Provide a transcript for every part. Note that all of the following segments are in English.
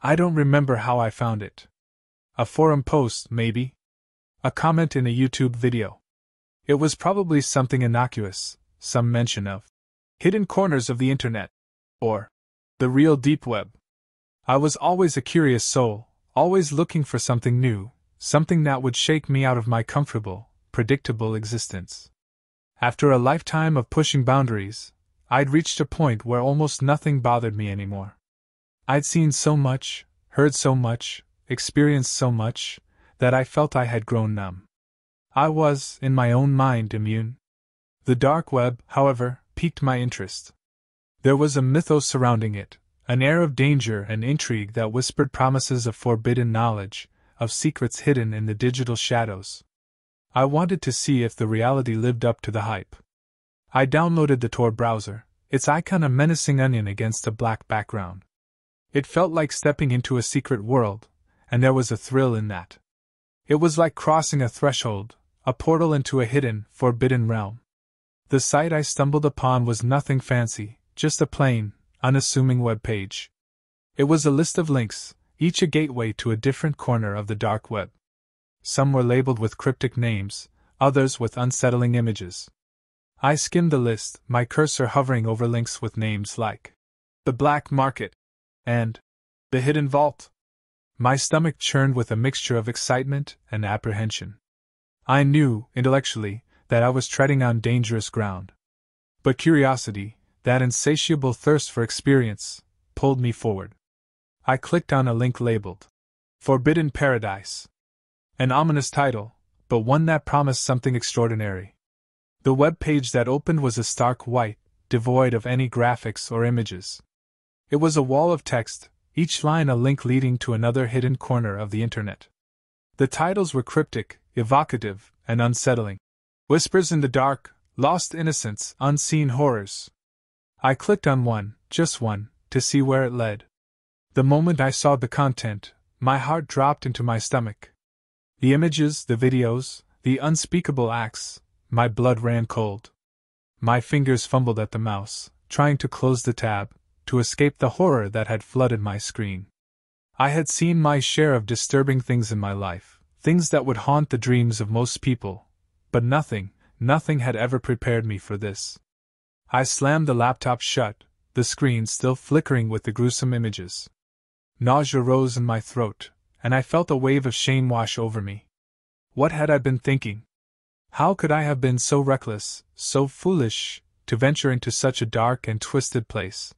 I don't remember how I found it. A forum post, maybe? A comment in a YouTube video. It was probably something innocuous, some mention of hidden corners of the internet, or the real deep web. I was always a curious soul, always looking for something new, something that would shake me out of my comfortable, predictable existence. After a lifetime of pushing boundaries, I'd reached a point where almost nothing bothered me anymore. I'd seen so much, heard so much, experienced so much, that I felt I had grown numb. I was, in my own mind, immune. The dark web, however, piqued my interest. There was a mythos surrounding it, an air of danger and intrigue that whispered promises of forbidden knowledge, of secrets hidden in the digital shadows. I wanted to see if the reality lived up to the hype. I downloaded the Tor browser, its icon a menacing onion against a black background. It felt like stepping into a secret world, and there was a thrill in that. It was like crossing a threshold, a portal into a hidden, forbidden realm. The site I stumbled upon was nothing fancy, just a plain, unassuming web page. It was a list of links, each a gateway to a different corner of the dark web. Some were labeled with cryptic names, others with unsettling images. I skimmed the list, my cursor hovering over links with names like the Black Market and the Hidden Vault. My stomach churned with a mixture of excitement and apprehension. I knew, intellectually, that I was treading on dangerous ground. But curiosity, that insatiable thirst for experience, pulled me forward. I clicked on a link labeled Forbidden Paradise. An ominous title, but one that promised something extraordinary. The web page that opened was a stark white, devoid of any graphics or images. It was a wall of text, each line a link leading to another hidden corner of the internet. The titles were cryptic, evocative, and unsettling. Whispers in the dark, lost innocence, unseen horrors. I clicked on one, just one, to see where it led. The moment I saw the content, my heart dropped into my stomach. The images, the videos, the unspeakable acts, my blood ran cold. My fingers fumbled at the mouse, trying to close the tab, to escape the horror that had flooded my screen. I had seen my share of disturbing things in my life, things that would haunt the dreams of most people, but nothing had ever prepared me for this. I slammed the laptop shut, the screen still flickering with the gruesome images. Nausea rose in my throat, and I felt a wave of shame wash over me. What had I been thinking? How could I have been so reckless, so foolish, to venture into such a dark and twisted place?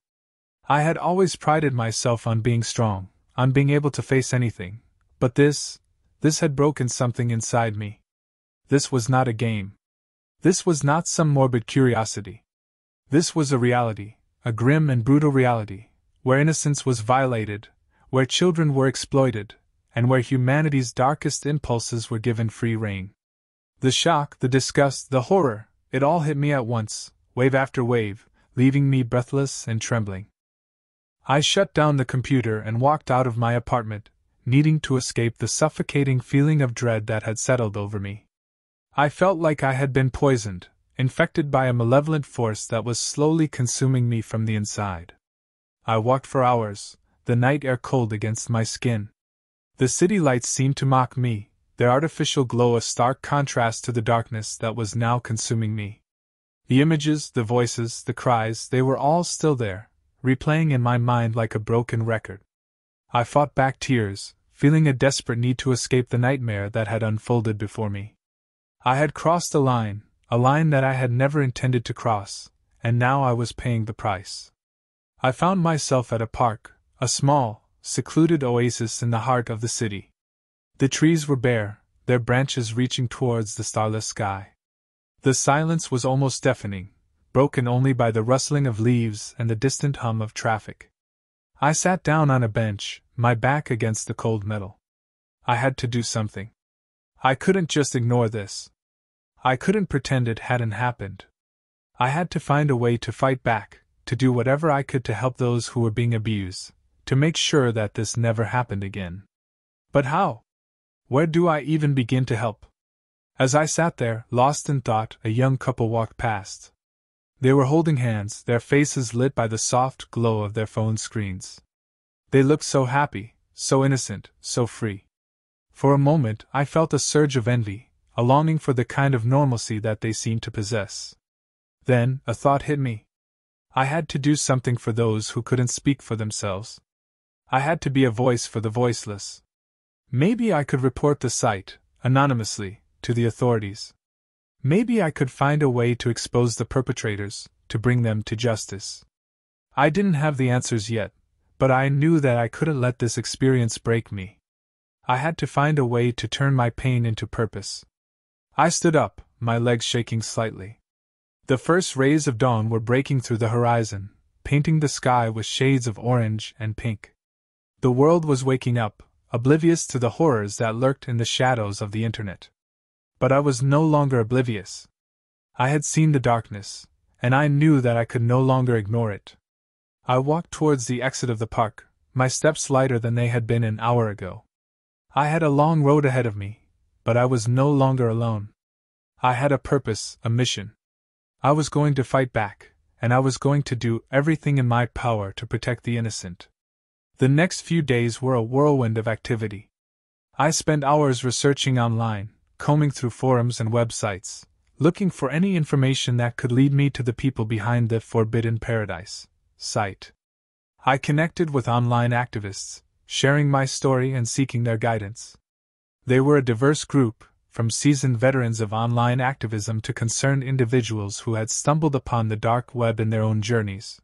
I had always prided myself on being strong, on being able to face anything, but this had broken something inside me. This was not a game. This was not some morbid curiosity. This was a reality, a grim and brutal reality, where innocence was violated, where children were exploited, and where humanity's darkest impulses were given free rein. The shock, the disgust, the horror, it all hit me at once, wave after wave, leaving me breathless and trembling. I shut down the computer and walked out of my apartment, needing to escape the suffocating feeling of dread that had settled over me. I felt like I had been poisoned, infected by a malevolent force that was slowly consuming me from the inside. I walked for hours, the night air cold against my skin. The city lights seemed to mock me, their artificial glow a stark contrast to the darkness that was now consuming me. The images, the voices, the cries, they were all still there, replaying in my mind like a broken record. I fought back tears, feeling a desperate need to escape the nightmare that had unfolded before me. I had crossed a line that I had never intended to cross, and now I was paying the price. I found myself at a park, a small, secluded oasis in the heart of the city. The trees were bare, their branches reaching towards the starless sky. The silence was almost deafening, broken only by the rustling of leaves and the distant hum of traffic. I sat down on a bench, my back against the cold metal. I had to do something. I couldn't just ignore this. I couldn't pretend it hadn't happened. I had to find a way to fight back, to do whatever I could to help those who were being abused, to make sure that this never happened again. But how? Where do I even begin to help? As I sat there, lost in thought, a young couple walked past. They were holding hands, their faces lit by the soft glow of their phone screens. They looked so happy, so innocent, so free. For a moment, I felt a surge of envy, a longing for the kind of normalcy that they seemed to possess. Then, a thought hit me. I had to do something for those who couldn't speak for themselves. I had to be a voice for the voiceless. Maybe I could report the site, anonymously, to the authorities. Maybe I could find a way to expose the perpetrators, to bring them to justice. I didn't have the answers yet, but I knew that I couldn't let this experience break me. I had to find a way to turn my pain into purpose. I stood up, my legs shaking slightly. The first rays of dawn were breaking through the horizon, painting the sky with shades of orange and pink. The world was waking up, oblivious to the horrors that lurked in the shadows of the internet. But I was no longer oblivious. I had seen the darkness, and I knew that I could no longer ignore it. I walked towards the exit of the park, my steps lighter than they had been an hour ago. I had a long road ahead of me, but I was no longer alone. I had a purpose, a mission. I was going to fight back, and I was going to do everything in my power to protect the innocent. The next few days were a whirlwind of activity. I spent hours researching online, combing through forums and websites, looking for any information that could lead me to the people behind the Forbidden Paradise site. I connected with online activists, sharing my story and seeking their guidance. They were a diverse group, from seasoned veterans of online activism to concerned individuals who had stumbled upon the dark web in their own journeys.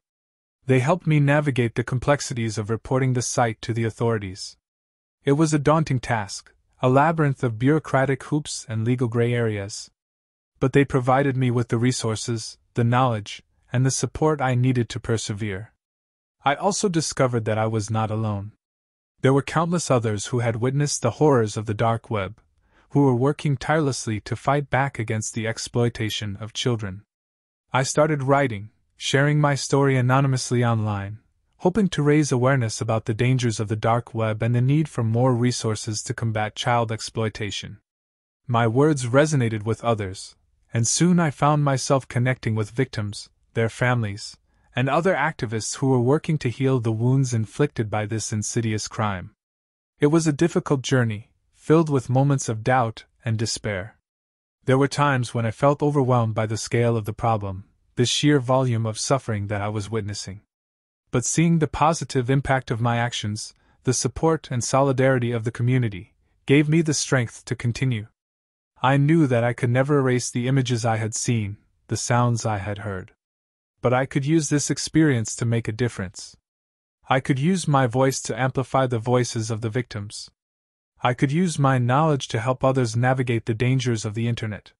They helped me navigate the complexities of reporting the site to the authorities. It was a daunting task, a labyrinth of bureaucratic hoops and legal gray areas. But they provided me with the resources, the knowledge, and the support I needed to persevere. I also discovered that I was not alone. There were countless others who had witnessed the horrors of the dark web, who were working tirelessly to fight back against the exploitation of children. I started writing, sharing my story anonymously online, hoping to raise awareness about the dangers of the dark web and the need for more resources to combat child exploitation. My words resonated with others, and soon I found myself connecting with victims, their families, and other activists who were working to heal the wounds inflicted by this insidious crime. It was a difficult journey, filled with moments of doubt and despair. There were times when I felt overwhelmed by the scale of the problem, the sheer volume of suffering that I was witnessing. But seeing the positive impact of my actions, the support and solidarity of the community, gave me the strength to continue. I knew that I could never erase the images I had seen, the sounds I had heard. But I could use this experience to make a difference. I could use my voice to amplify the voices of the victims. I could use my knowledge to help others navigate the dangers of the internet.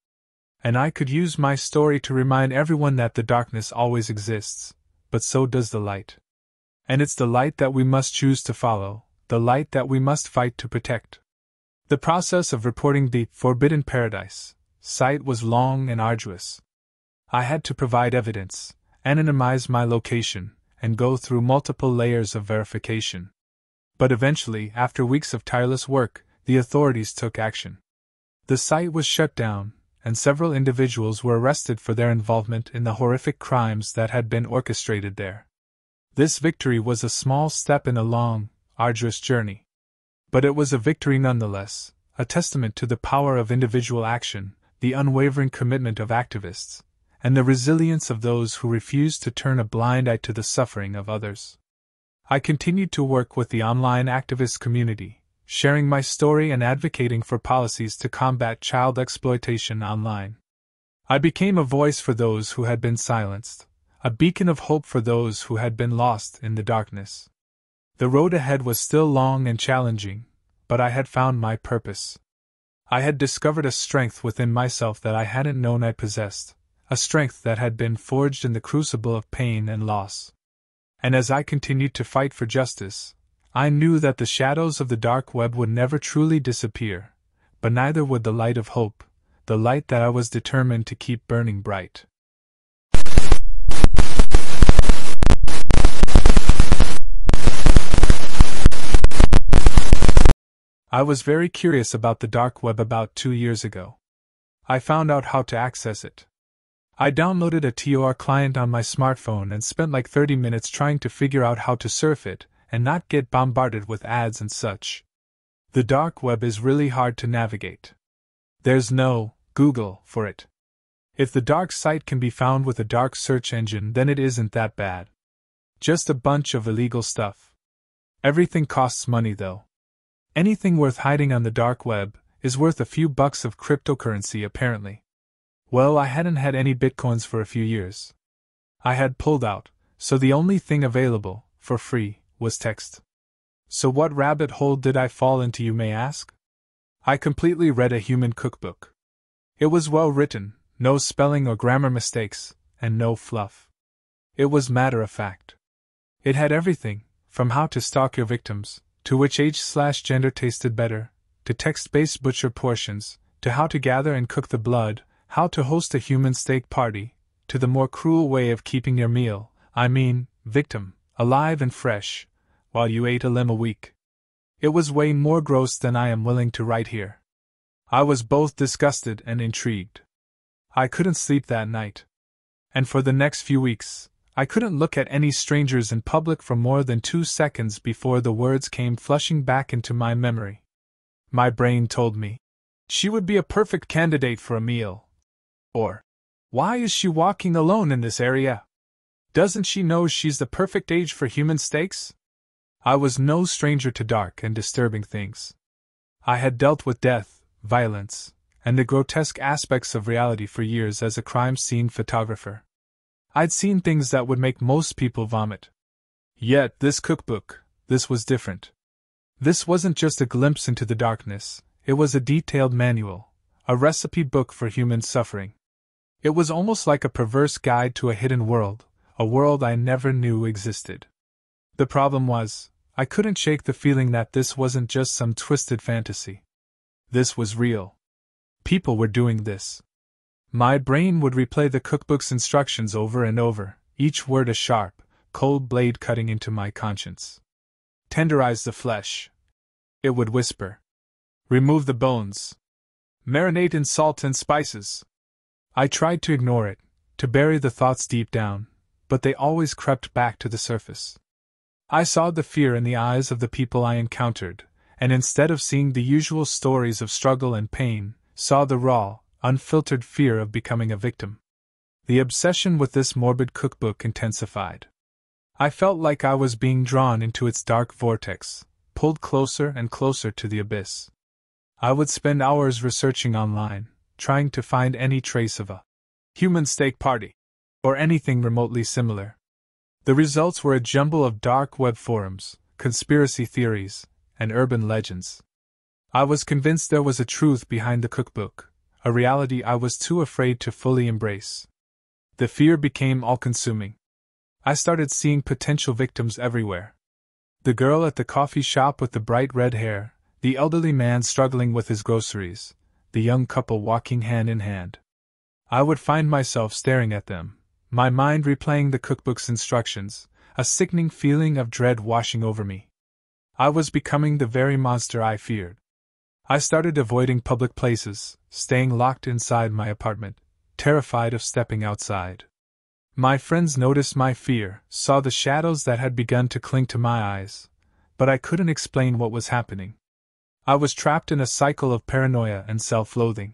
And I could use my story to remind everyone that the darkness always exists, but so does the light. And it's the light that we must choose to follow, the light that we must fight to protect. The process of reporting the Forbidden Paradise site was long and arduous. I had to provide evidence, anonymize my location, and go through multiple layers of verification. But eventually, after weeks of tireless work, the authorities took action. The site was shut down, and several individuals were arrested for their involvement in the horrific crimes that had been orchestrated there. This victory was a small step in a long, arduous journey. But it was a victory nonetheless, a testament to the power of individual action, the unwavering commitment of activists, and the resilience of those who refused to turn a blind eye to the suffering of others. I continued to work with the online activist community, sharing my story and advocating for policies to combat child exploitation online. I became a voice for those who had been silenced, a beacon of hope for those who had been lost in the darkness. The road ahead was still long and challenging, but I had found my purpose. I had discovered a strength within myself that I hadn't known I possessed, a strength that had been forged in the crucible of pain and loss. And as I continued to fight for justice, I knew that the shadows of the dark web would never truly disappear, but neither would the light of hope, the light that I was determined to keep burning bright. I was very curious about the dark web about 2 years ago. I found out how to access it. I downloaded a Tor client on my smartphone and spent like 30 minutes trying to figure out how to surf it, and not get bombarded with ads and such. The dark web is really hard to navigate. There's no Google for it. If the dark site can be found with a dark search engine, then it isn't that bad. Just a bunch of illegal stuff. Everything costs money though. Anything worth hiding on the dark web is worth a few bucks of cryptocurrency apparently. Well, I hadn't had any bitcoins for a few years. I had pulled out, so the only thing available, for free, was text. So what rabbit hole did I fall into, you may ask? I completely read a human cookbook. It was well written, no spelling or grammar mistakes, and no fluff. It was matter of fact. It had everything, from how to stalk your victims, to which age/gender tasted better, to text-based butcher portions, to how to gather and cook the blood, how to host a human steak party, to the more cruel way of keeping your meal, victim, alive and fresh, while you ate a limb a week. It was way more gross than I am willing to write here. I was both disgusted and intrigued. I couldn't sleep that night. And for the next few weeks, I couldn't look at any strangers in public for more than 2 seconds before the words came flushing back into my memory. My brain told me, she would be a perfect candidate for a meal. Or, why is she walking alone in this area? Doesn't she know she's the perfect age for human steaks? I was no stranger to dark and disturbing things. I had dealt with death, violence, and the grotesque aspects of reality for years as a crime scene photographer. I'd seen things that would make most people vomit. Yet this cookbook, this was different. This wasn't just a glimpse into the darkness, it was a detailed manual, a recipe book for human suffering. It was almost like a perverse guide to a hidden world, a world I never knew existed. The problem was, I couldn't shake the feeling that this wasn't just some twisted fantasy. This was real. People were doing this. My brain would replay the cookbook's instructions over and over, each word a sharp, cold blade cutting into my conscience. Tenderize the flesh. It would whisper. Remove the bones. Marinate in salt and spices. I tried to ignore it, to bury the thoughts deep down, but they always crept back to the surface. I saw the fear in the eyes of the people I encountered, and instead of seeing the usual stories of struggle and pain, saw the raw, unfiltered fear of becoming a victim. The obsession with this morbid cookbook intensified. I felt like I was being drawn into its dark vortex, pulled closer and closer to the abyss. I would spend hours researching online, trying to find any trace of a human steak party, or anything remotely similar. The results were a jumble of dark web forums, conspiracy theories, and urban legends. I was convinced there was a truth behind the cookbook, a reality I was too afraid to fully embrace. The fear became all-consuming. I started seeing potential victims everywhere. The girl at the coffee shop with the bright red hair, the elderly man struggling with his groceries, the young couple walking hand in hand. I would find myself staring at them, my mind replaying the cookbook's instructions, a sickening feeling of dread washing over me. I was becoming the very monster I feared. I started avoiding public places, staying locked inside my apartment, terrified of stepping outside. My friends noticed my fear, saw the shadows that had begun to cling to my eyes, but I couldn't explain what was happening. I was trapped in a cycle of paranoia and self-loathing.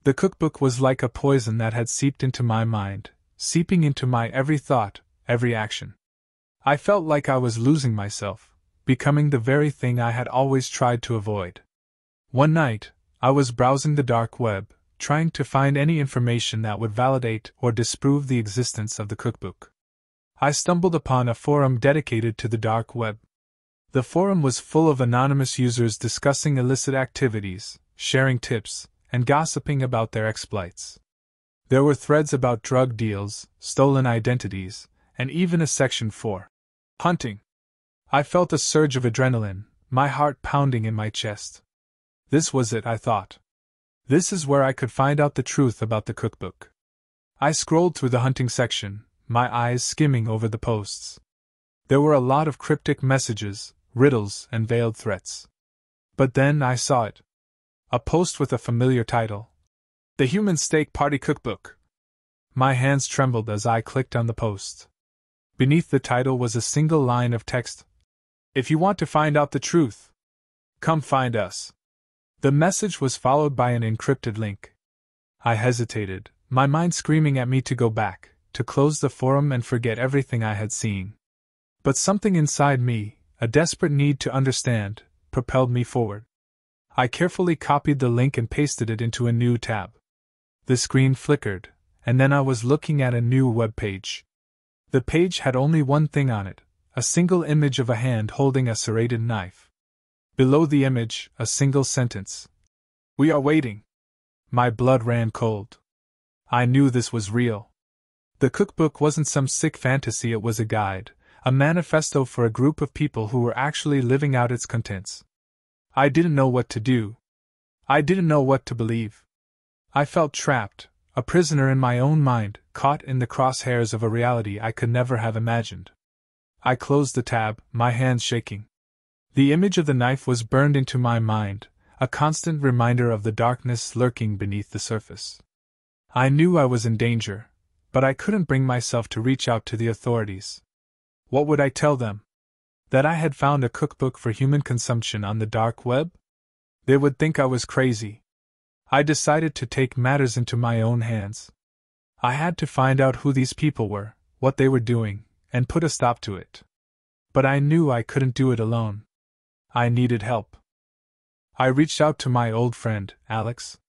The cookbook was like a poison that had seeped into my mind, seeping into my every thought, every action. I felt like I was losing myself, becoming the very thing I had always tried to avoid. One night, I was browsing the dark web, trying to find any information that would validate or disprove the existence of the cookbook. I stumbled upon a forum dedicated to the dark web. The forum was full of anonymous users discussing illicit activities, sharing tips, and gossiping about their exploits. There were threads about drug deals, stolen identities, and even a section for hunting. I felt a surge of adrenaline, my heart pounding in my chest. This was it, I thought. This is where I could find out the truth about the cookbook. I scrolled through the hunting section, my eyes skimming over the posts. There were a lot of cryptic messages, riddles, and veiled threats. But then I saw it. A post with a familiar title. The Human Steak Party Cookbook. My hands trembled as I clicked on the post. Beneath the title was a single line of text. If you want to find out the truth, come find us. The message was followed by an encrypted link. I hesitated, my mind screaming at me to go back, to close the forum and forget everything I had seen. But something inside me, a desperate need to understand, propelled me forward. I carefully copied the link and pasted it into a new tab. The screen flickered, and then I was looking at a new web page. The page had only one thing on it, a single image of a hand holding a serrated knife. Below the image, a single sentence. "We are waiting." My blood ran cold. I knew this was real. The cookbook wasn't some sick fantasy, it was a guide, a manifesto for a group of people who were actually living out its contents. I didn't know what to do. I didn't know what to believe. I felt trapped, a prisoner in my own mind, caught in the crosshairs of a reality I could never have imagined. I closed the tab, my hands shaking. The image of the knife was burned into my mind, a constant reminder of the darkness lurking beneath the surface. I knew I was in danger, but I couldn't bring myself to reach out to the authorities. What would I tell them? That I had found a cookbook for human consumption on the dark web? They would think I was crazy. I decided to take matters into my own hands. I had to find out who these people were, what they were doing, and put a stop to it. But I knew I couldn't do it alone. I needed help. I reached out to my old friend, Alex.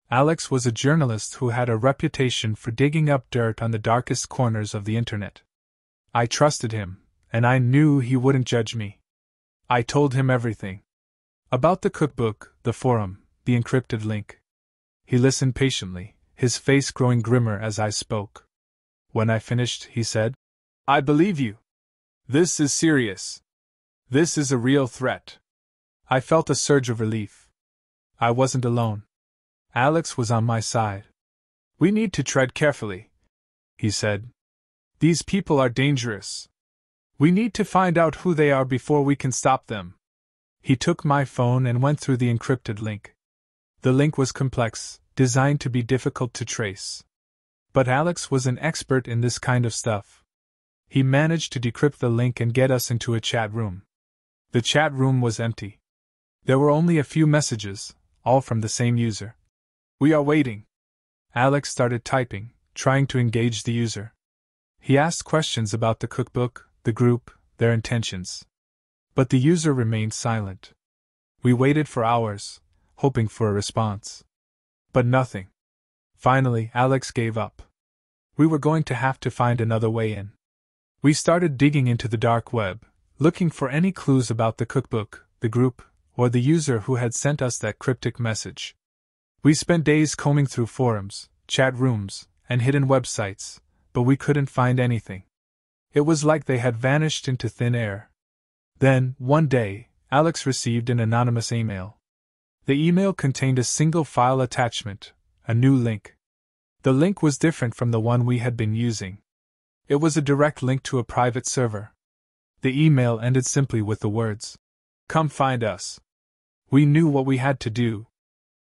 Alex was a journalist who had a reputation for digging up dirt on the darkest corners of the internet. I trusted him, and I knew he wouldn't judge me. I told him everything. About the cookbook, the forum, the encrypted link. He listened patiently, his face growing grimmer as I spoke. When I finished, he said, "I believe you. This is serious. This is a real threat." I felt a surge of relief. I wasn't alone. Alex was on my side. "We need to tread carefully," he said. "These people are dangerous. We need to find out who they are before we can stop them." He took my phone and went through the encrypted link. The link was complex, designed to be difficult to trace. But Alex was an expert in this kind of stuff. He managed to decrypt the link and get us into a chat room. The chat room was empty. There were only a few messages, all from the same user. "We are waiting." Alex started typing, trying to engage the user. He asked questions about the cookbook, the group, their intentions. But the user remained silent. We waited for hours, hoping for a response. But nothing. Finally, Alex gave up. We were going to have to find another way in. We started digging into the dark web, looking for any clues about the cookbook, the group, or the user who had sent us that cryptic message. We spent days combing through forums, chat rooms, and hidden websites, but we couldn't find anything. It was like they had vanished into thin air. Then, one day, Alex received an anonymous email. The email contained a single file attachment, a new link. The link was different from the one we had been using. It was a direct link to a private server. The email ended simply with the words, "Come find us." We knew what we had to do.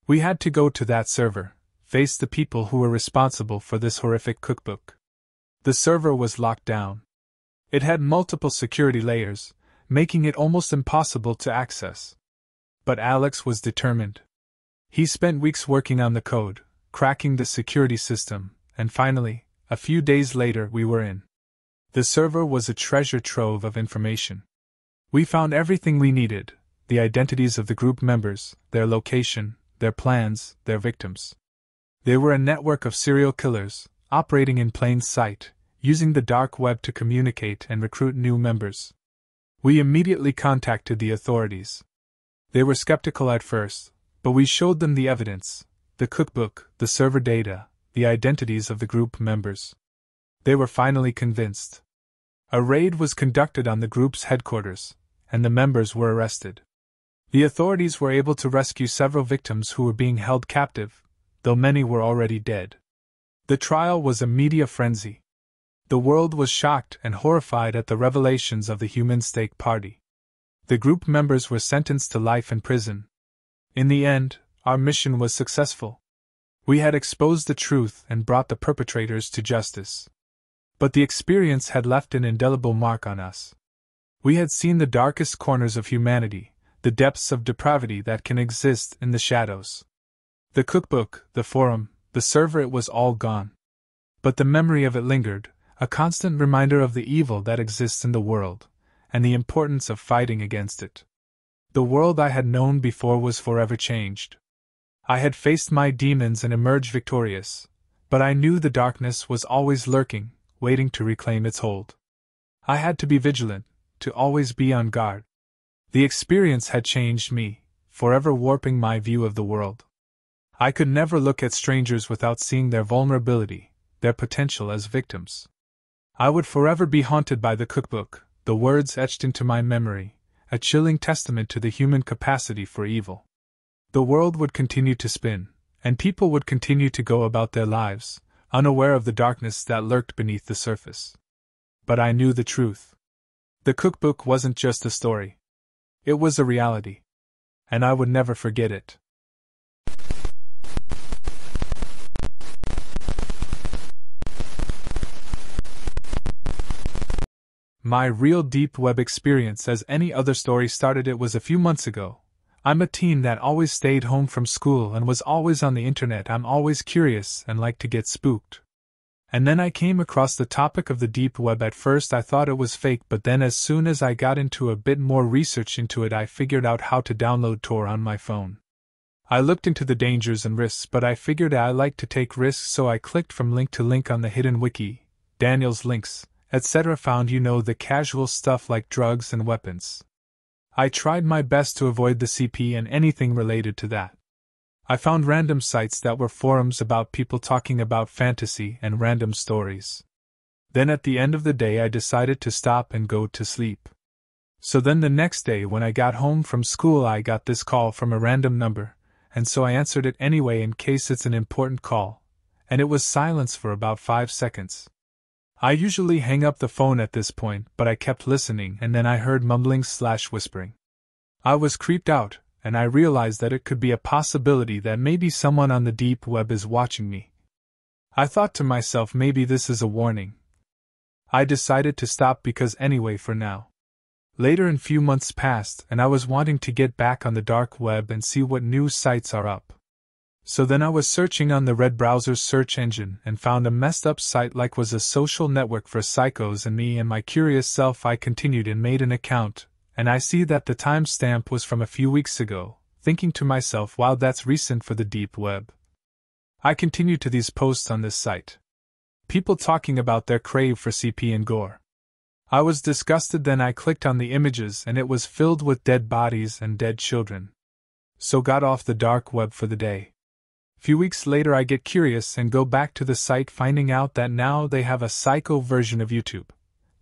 We had to go to that server, face the people who were responsible for this horrific cookbook. The server was locked down. It had multiple security layers, making it almost impossible to access. But Alex was determined. He spent weeks working on the code, cracking the security system, and finally, a few days later, we were in. The server was a treasure trove of information. We found everything we needed: the identities of the group members, their location, their plans, their victims. They were a network of serial killers, operating in plain sight, using the dark web to communicate and recruit new members. We immediately contacted the authorities. They were skeptical at first, but we showed them the evidence: the cookbook, the server data, the identities of the group members. They were finally convinced. A raid was conducted on the group's headquarters, and the members were arrested. The authorities were able to rescue several victims who were being held captive, though many were already dead. The trial was a media frenzy. The world was shocked and horrified at the revelations of the Human Stake Party. The group members were sentenced to life in prison. In the end, our mission was successful. We had exposed the truth and brought the perpetrators to justice. But the experience had left an indelible mark on us. We had seen the darkest corners of humanity, the depths of depravity that can exist in the shadows. The cookbook, the forum, the server, it was all gone. But the memory of it lingered, a constant reminder of the evil that exists in the world, and the importance of fighting against it. The world I had known before was forever changed. I had faced my demons and emerged victorious, but I knew the darkness was always lurking, waiting to reclaim its hold. I had to be vigilant, to always be on guard. The experience had changed me, forever warping my view of the world. I could never look at strangers without seeing their vulnerability, their potential as victims. I would forever be haunted by the cookbook, the words etched into my memory, a chilling testament to the human capacity for evil. The world would continue to spin, and people would continue to go about their lives, unaware of the darkness that lurked beneath the surface. But I knew the truth. The cookbook wasn't just a story. It was a reality. And I would never forget it. My real deep web experience as any other story started it was a few months ago. I'm a teen that always stayed home from school and was always on the internet. I'm always curious and like to get spooked. And then I came across the topic of the deep web. At first I thought it was fake, but then as soon as I got into a bit more research into it, I figured out how to download Tor on my phone. I looked into the dangers and risks, but I figured I like to take risks, so I clicked from link to link on the hidden wiki, Daniel's links, etc. Found the casual stuff like drugs and weapons. I tried my best to avoid the CP and anything related to that. I found random sites that were forums about people talking about fantasy and random stories. Then at the end of the day I decided to stop and go to sleep. So then the next day when I got home from school I got this call from a random number, and so I answered it anyway in case it's an important call, and it was silence for about 5 seconds. I usually hang up the phone at this point, but I kept listening, and then I heard mumbling/whispering. I was creeped out, and I realized that it could be a possibility that maybe someone on the deep web is watching me. I thought to myself, maybe this is a warning. I decided to stop because anyway for now. Later a few months passed, and I was wanting to get back on the dark web and see what new sites are up. So then I was searching on the Red browser's search engine and found a messed up site like was a social network for psychos, and me and my curious self I continued and made an account, and I see that the timestamp was from a few weeks ago, thinking to myself, wow, that's recent for the deep web. I continued to these posts on this site. People talking about their crave for CP and gore. I was disgusted, then I clicked on the images and it was filled with dead bodies and dead children. So got off the dark web for the day. Few weeks later I get curious and go back to the site, finding out that now they have a psycho version of YouTube.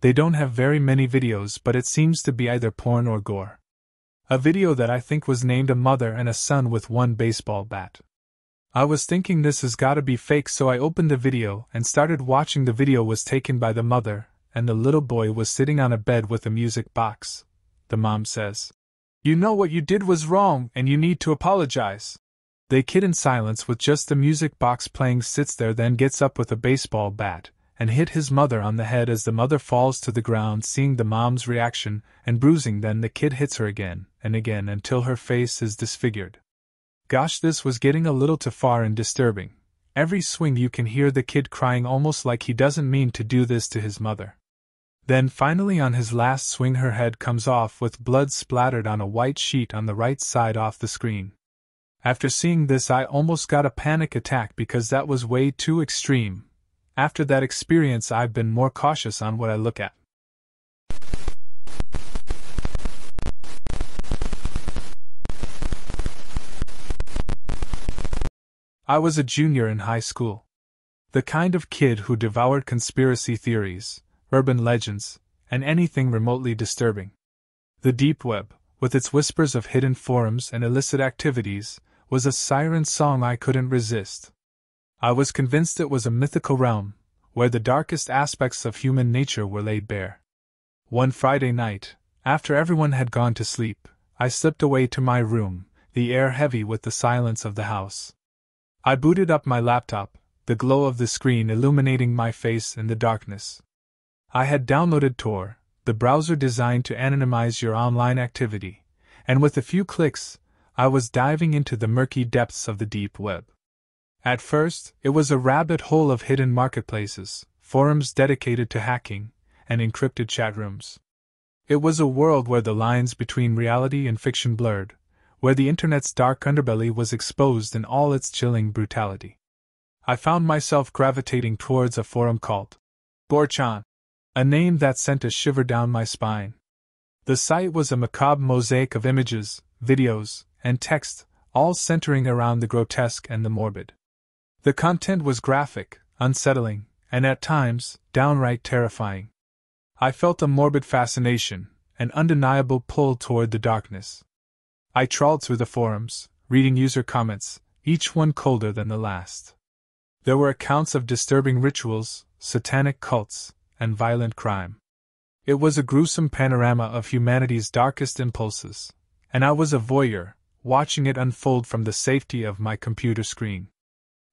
They don't have very many videos, but it seems to be either porn or gore. A video that I think was named A Mother and a Son with One Baseball Bat. I was thinking this has gotta be fake, so I opened the video and started watching. The video was taken by the mother, and the little boy was sitting on a bed with a music box. The mom says, "You know what you did was wrong and you need to apologize." The kid in silence with just the music box playing sits there, then gets up with a baseball bat and hit his mother on the head as the mother falls to the ground. Seeing the mom's reaction and bruising, then the kid hits her again and again until her face is disfigured. Gosh, this was getting a little too far and disturbing. Every swing you can hear the kid crying, almost like he doesn't mean to do this to his mother. Then finally on his last swing her head comes off with blood splattered on a white sheet on the right side off the screen. After seeing this I almost got a panic attack because that was way too extreme. After that experience I've been more cautious on what I look at. I was a junior in high school. The kind of kid who devoured conspiracy theories, urban legends, and anything remotely disturbing. The deep web, with its whispers of hidden forums and illicit activities, was a siren song I couldn't resist. I was convinced it was a mythical realm, where the darkest aspects of human nature were laid bare. One Friday night, after everyone had gone to sleep, I slipped away to my room, the air heavy with the silence of the house. I booted up my laptop, the glow of the screen illuminating my face in the darkness. I had downloaded Tor, the browser designed to anonymize your online activity, and with a few clicks, I was diving into the murky depths of the deep web. At first, it was a rabbit hole of hidden marketplaces, forums dedicated to hacking, and encrypted chat rooms. It was a world where the lines between reality and fiction blurred, where the internet's dark underbelly was exposed in all its chilling brutality. I found myself gravitating towards a forum called 4chan, a name that sent a shiver down my spine. The site was a macabre mosaic of images, videos, and text, all centering around the grotesque and the morbid. The content was graphic, unsettling, and at times, downright terrifying. I felt a morbid fascination, an undeniable pull toward the darkness. I trawled through the forums, reading user comments, each one colder than the last. There were accounts of disturbing rituals, satanic cults, and violent crime. It was a gruesome panorama of humanity's darkest impulses, and I was a voyeur, watching it unfold from the safety of my computer screen.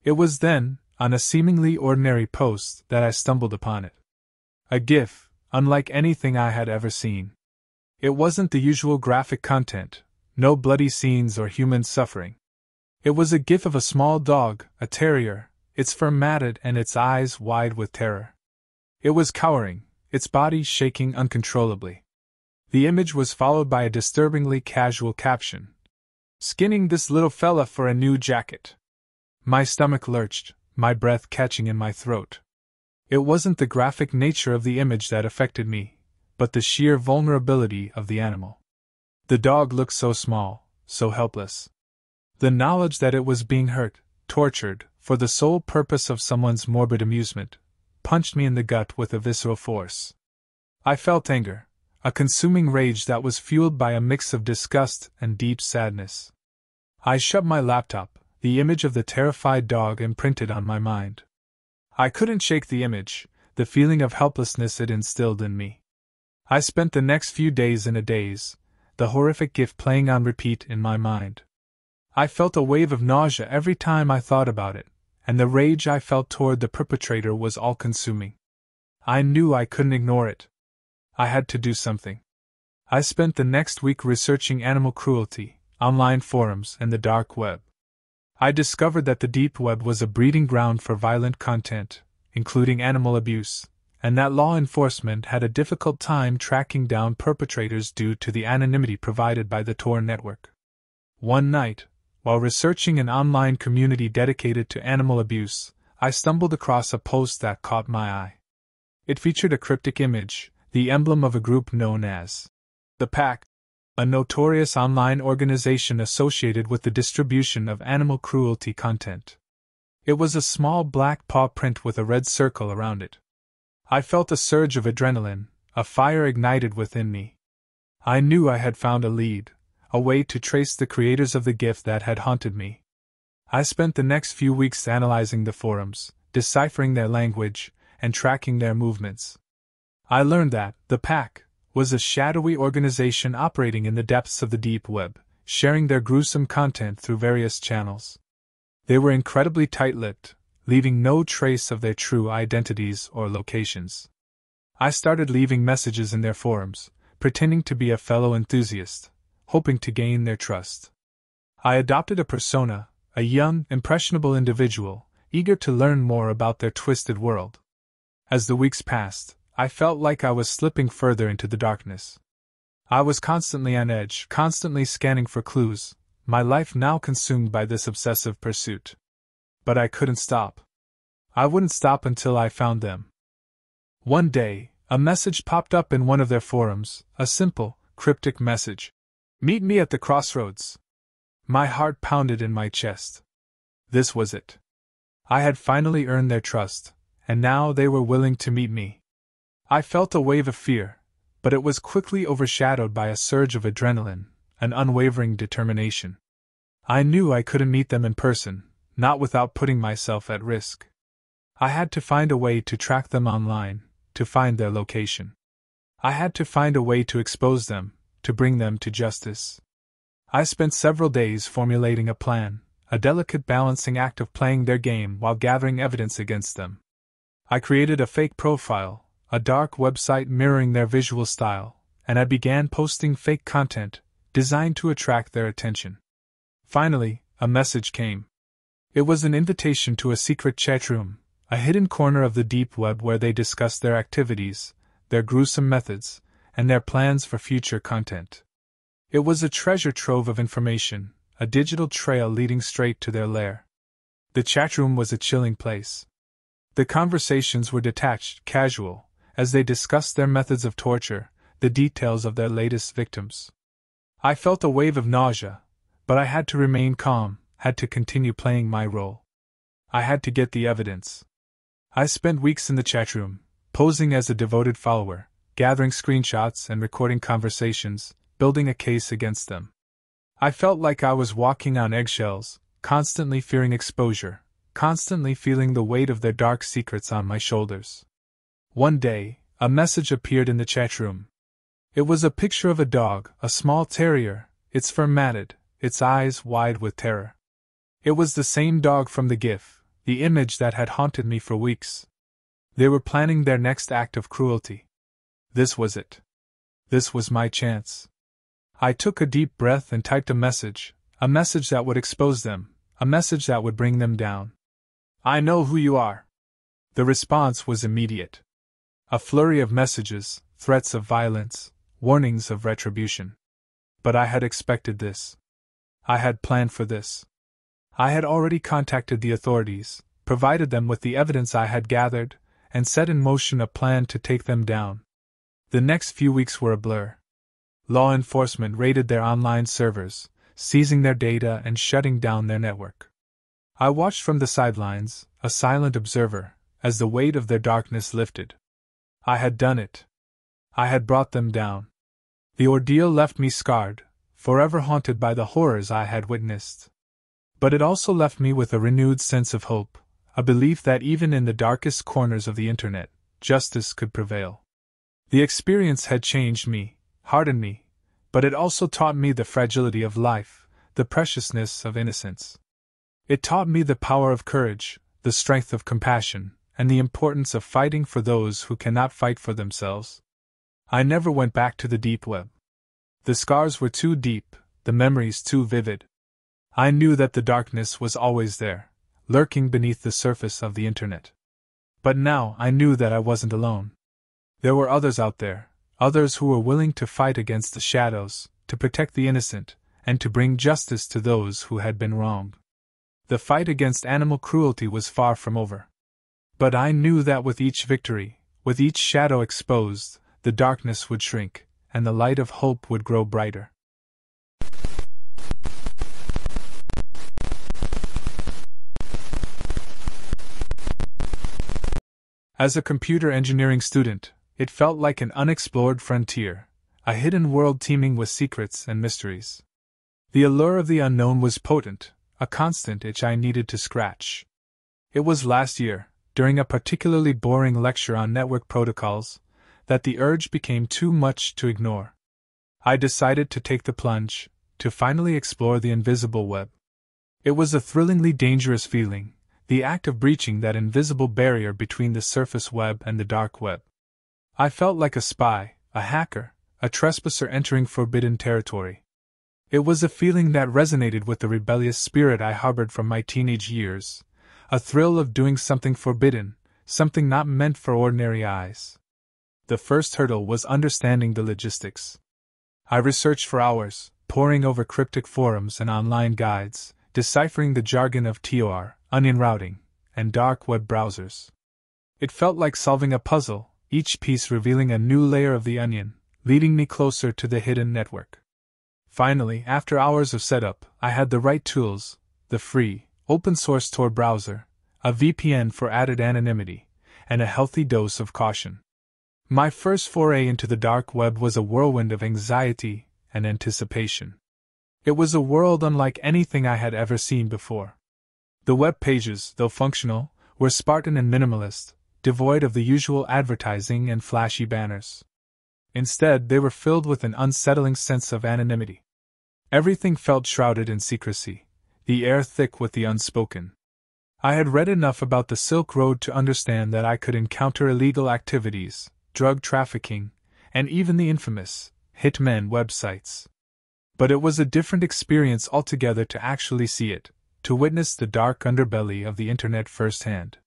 It was then, on a seemingly ordinary post, that I stumbled upon it. A GIF, unlike anything I had ever seen. It wasn't the usual graphic content, no bloody scenes or human suffering. It was a GIF of a small dog, a terrier, its fur matted and its eyes wide with terror. It was cowering, its body shaking uncontrollably. The image was followed by a disturbingly casual caption: "Skinning this little fella for a new jacket." My stomach lurched, my breath catching in my throat. It wasn't the graphic nature of the image that affected me, but the sheer vulnerability of the animal. The dog looked so small, so helpless. The knowledge that it was being hurt, tortured, for the sole purpose of someone's morbid amusement, punched me in the gut with a visceral force. I felt anger, a consuming rage that was fueled by a mix of disgust and deep sadness. I shut my laptop, the image of the terrified dog imprinted on my mind. I couldn't shake the image, the feeling of helplessness it instilled in me. I spent the next few days in a daze, the horrific GIF playing on repeat in my mind. I felt a wave of nausea every time I thought about it, and the rage I felt toward the perpetrator was all-consuming. I knew I couldn't ignore it. I had to do something. I spent the next week researching animal cruelty, online forums, and the dark web. I discovered that the deep web was a breeding ground for violent content, including animal abuse, and that law enforcement had a difficult time tracking down perpetrators due to the anonymity provided by the Tor network. One night, while researching an online community dedicated to animal abuse, I stumbled across a post that caught my eye. It featured a cryptic image, the emblem of a group known as the Pack, a notorious online organization associated with the distribution of animal cruelty content. It was a small black paw print with a red circle around it. I felt a surge of adrenaline, a fire ignited within me. I knew I had found a lead, a way to trace the creators of the GIF that had haunted me. I spent the next few weeks analyzing the forums, deciphering their language, and tracking their movements. I learned that the Pack was a shadowy organization operating in the depths of the deep web, sharing their gruesome content through various channels. They were incredibly tight-lipped, leaving no trace of their true identities or locations. I started leaving messages in their forums, pretending to be a fellow enthusiast, hoping to gain their trust. I adopted a persona, a young, impressionable individual, eager to learn more about their twisted world. As the weeks passed, I felt like I was slipping further into the darkness. I was constantly on edge, constantly scanning for clues, my life now consumed by this obsessive pursuit. But I couldn't stop. I wouldn't stop until I found them. One day, a message popped up in one of their forums, a simple, cryptic message. "Meet me at the crossroads." My heart pounded in my chest. This was it. I had finally earned their trust, and now they were willing to meet me. I felt a wave of fear, but it was quickly overshadowed by a surge of adrenaline, an unwavering determination. I knew I couldn't meet them in person, not without putting myself at risk. I had to find a way to track them online, to find their location. I had to find a way to expose them, to bring them to justice. I spent several days formulating a plan, a delicate balancing act of playing their game while gathering evidence against them. I created a fake profile, a dark website mirroring their visual style, and I began posting fake content designed to attract their attention. Finally, a message came. It was an invitation to a secret chat room, a hidden corner of the deep web where they discussed their activities, their gruesome methods, and their plans for future content. It was a treasure trove of information, a digital trail leading straight to their lair. The chat room was a chilling place. The conversations were detached, casual, as they discussed their methods of torture, the details of their latest victims. I felt a wave of nausea, but I had to remain calm, had to continue playing my role. I had to get the evidence. I spent weeks in the chat room, posing as a devoted follower, gathering screenshots and recording conversations, building a case against them. I felt like I was walking on eggshells, constantly fearing exposure, constantly feeling the weight of their dark secrets on my shoulders. One day, a message appeared in the chat room. It was a picture of a dog, a small terrier, its fur matted, its eyes wide with terror. It was the same dog from the GIF, the image that had haunted me for weeks. They were planning their next act of cruelty. This was it. This was my chance. I took a deep breath and typed a message that would expose them, a message that would bring them down. "I know who you are." The response was immediate. A flurry of messages, threats of violence, warnings of retribution. But I had expected this. I had planned for this. I had already contacted the authorities, provided them with the evidence I had gathered, and set in motion a plan to take them down. The next few weeks were a blur. Law enforcement raided their online servers, seizing their data and shutting down their network. I watched from the sidelines, a silent observer, as the weight of their darkness lifted. I had done it. I had brought them down. The ordeal left me scarred, forever haunted by the horrors I had witnessed. But it also left me with a renewed sense of hope, a belief that even in the darkest corners of the internet, justice could prevail. The experience had changed me, hardened me, but it also taught me the fragility of life, the preciousness of innocence. It taught me the power of courage, the strength of compassion, and the importance of fighting for those who cannot fight for themselves. I never went back to the deep web. The scars were too deep, the memories too vivid. I knew that the darkness was always there, lurking beneath the surface of the internet. But now I knew that I wasn't alone. There were others out there, others who were willing to fight against the shadows, to protect the innocent, and to bring justice to those who had been wronged. The fight against animal cruelty was far from over. But I knew that with each victory, with each shadow exposed, the darkness would shrink, and the light of hope would grow brighter. As a computer engineering student, it felt like an unexplored frontier, a hidden world teeming with secrets and mysteries. The allure of the unknown was potent, a constant itch I needed to scratch. It was last year, during a particularly boring lecture on network protocols, that the urge became too much to ignore. I decided to take the plunge, to finally explore the invisible web. It was a thrillingly dangerous feeling, the act of breaching that invisible barrier between the surface web and the dark web. I felt like a spy, a hacker, a trespasser entering forbidden territory. It was a feeling that resonated with the rebellious spirit I harbored from my teenage years, a thrill of doing something forbidden, something not meant for ordinary eyes. The first hurdle was understanding the logistics. I researched for hours, poring over cryptic forums and online guides, deciphering the jargon of Tor, onion routing, and dark web browsers. It felt like solving a puzzle, each piece revealing a new layer of the onion, leading me closer to the hidden network. Finally, after hours of setup, I had the right tools: the free, open-source Tor browser, a VPN for added anonymity, and a healthy dose of caution. My first foray into the dark web was a whirlwind of anxiety and anticipation. It was a world unlike anything I had ever seen before. The web pages, though functional, were Spartan and minimalist, devoid of the usual advertising and flashy banners. Instead, they were filled with an unsettling sense of anonymity. Everything felt shrouded in secrecy, the air thick with the unspoken. I had read enough about the Silk Road to understand that I could encounter illegal activities, drug trafficking, and even the infamous hitmen websites. But it was a different experience altogether to actually see it, to witness the dark underbelly of the internet firsthand.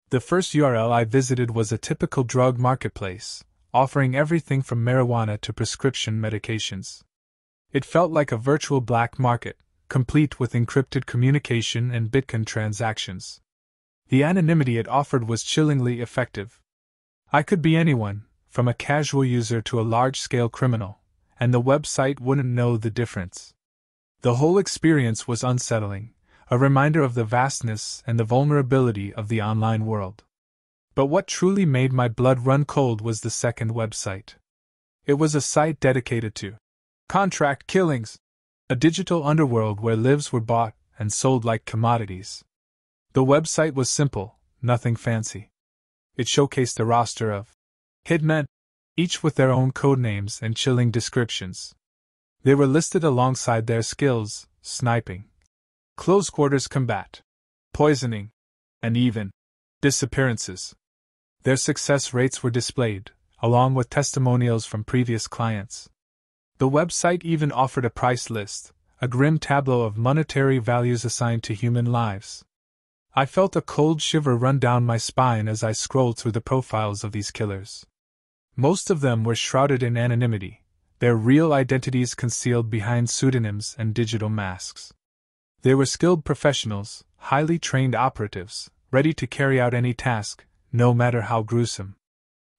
The first URL I visited was a typical drug marketplace, offering everything from marijuana to prescription medications. It felt like a virtual black market, complete with encrypted communication and Bitcoin transactions. The anonymity it offered was chillingly effective. I could be anyone, from a casual user to a large-scale criminal, and the website wouldn't know the difference. The whole experience was unsettling, a reminder of the vastness and the vulnerability of the online world. But what truly made my blood run cold was the second website. It was a site dedicated to contract killings, a digital underworld where lives were bought and sold like commodities. The website was simple, nothing fancy. It showcased a roster of hitmen, each with their own codenames and chilling descriptions. They were listed alongside their skills: sniping, close quarters combat, poisoning, and even disappearances. Their success rates were displayed, along with testimonials from previous clients. The website even offered a price list, a grim tableau of monetary values assigned to human lives. I felt a cold shiver run down my spine as I scrolled through the profiles of these killers. Most of them were shrouded in anonymity, their real identities concealed behind pseudonyms and digital masks. They were skilled professionals, highly trained operatives, ready to carry out any task, no matter how gruesome.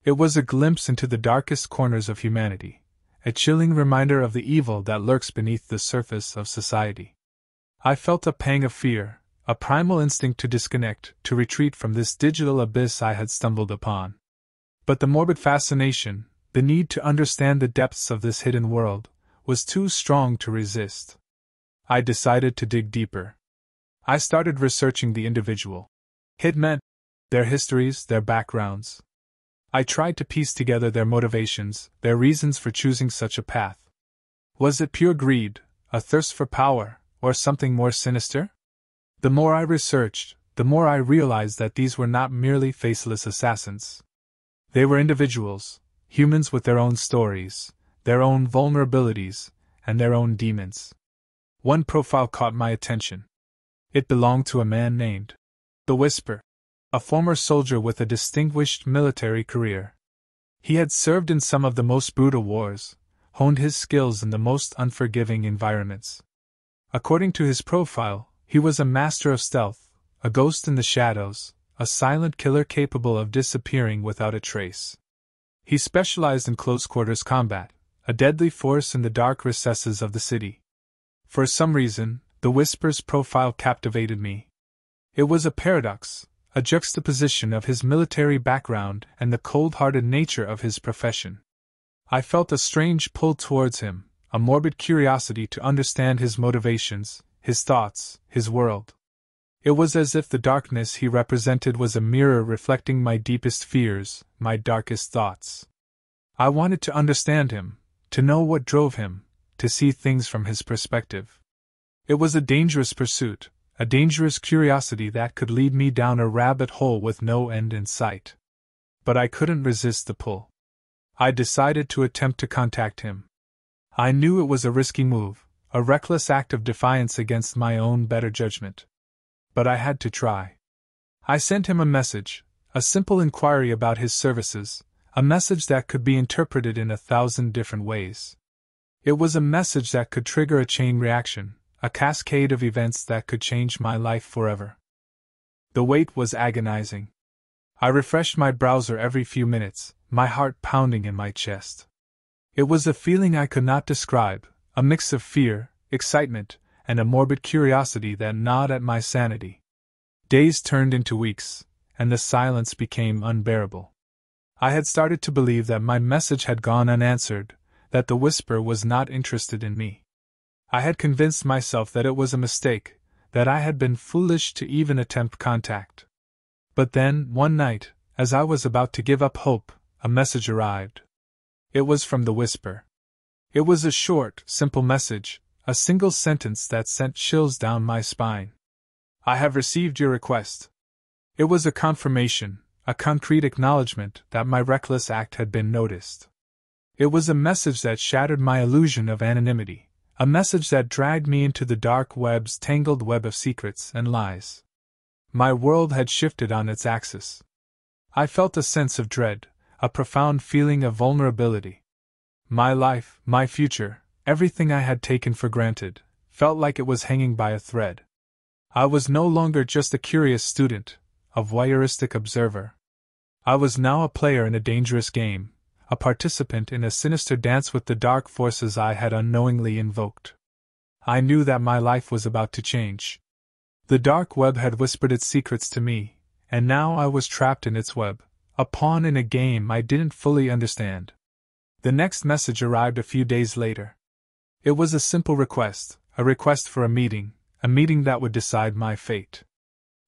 It was a glimpse into the darkest corners of humanity, a chilling reminder of the evil that lurks beneath the surface of society. I felt a pang of fear, a primal instinct to disconnect, to retreat from this digital abyss I had stumbled upon. But the morbid fascination, the need to understand the depths of this hidden world, was too strong to resist. I decided to dig deeper. I started researching the individual hitmen, their histories, their backgrounds. I tried to piece together their motivations, their reasons for choosing such a path. Was it pure greed, a thirst for power, or something more sinister? The more I researched, the more I realized that these were not merely faceless assassins. They were individuals, humans with their own stories, their own vulnerabilities, and their own demons. One profile caught my attention. It belonged to a man named The Whisper, a former soldier with a distinguished military career. He had served in some of the most brutal wars, honed his skills in the most unforgiving environments. According to his profile, he was a master of stealth, a ghost in the shadows, a silent killer capable of disappearing without a trace. He specialized in close-quarters combat, a deadly force in the dark recesses of the city. For some reason, The Whisper's profile captivated me. It was a paradox, a juxtaposition of his military background and the cold-hearted nature of his profession. I felt a strange pull towards him, a morbid curiosity to understand his motivations, his thoughts, his world. It was as if the darkness he represented was a mirror reflecting my deepest fears, my darkest thoughts. I wanted to understand him, to know what drove him, to see things from his perspective. It was a dangerous pursuit, a dangerous curiosity that could lead me down a rabbit hole with no end in sight. But I couldn't resist the pull. I decided to attempt to contact him. I knew it was a risky move, a reckless act of defiance against my own better judgment. But I had to try. I sent him a message, a simple inquiry about his services, a message that could be interpreted in 1,000 different ways. It was a message that could trigger a chain reaction, a cascade of events that could change my life forever. The wait was agonizing. I refreshed my browser every few minutes, my heart pounding in my chest. It was a feeling I could not describe, a mix of fear, excitement, and a morbid curiosity that gnawed at my sanity. Days turned into weeks, and the silence became unbearable. I had started to believe that my message had gone unanswered, that The Whisper was not interested in me. I had convinced myself that it was a mistake, that I had been foolish to even attempt contact. But then, one night, as I was about to give up hope, a message arrived. It was from The Whisper. It was a short, simple message, a single sentence that sent chills down my spine. "I have received your request." It was a confirmation, a concrete acknowledgement that my reckless act had been noticed. It was a message that shattered my illusion of anonymity, a message that dragged me into the dark web's tangled web of secrets and lies. My world had shifted on its axis. I felt a sense of dread, a profound feeling of vulnerability. My life, my future, everything I had taken for granted, felt like it was hanging by a thread. I was no longer just a curious student, a voyeuristic observer. I was now a player in a dangerous game, a participant in a sinister dance with the dark forces I had unknowingly invoked. I knew that my life was about to change. The dark web had whispered its secrets to me, and now I was trapped in its web, a pawn in a game I didn't fully understand. The next message arrived a few days later. It was a simple request, a request for a meeting that would decide my fate.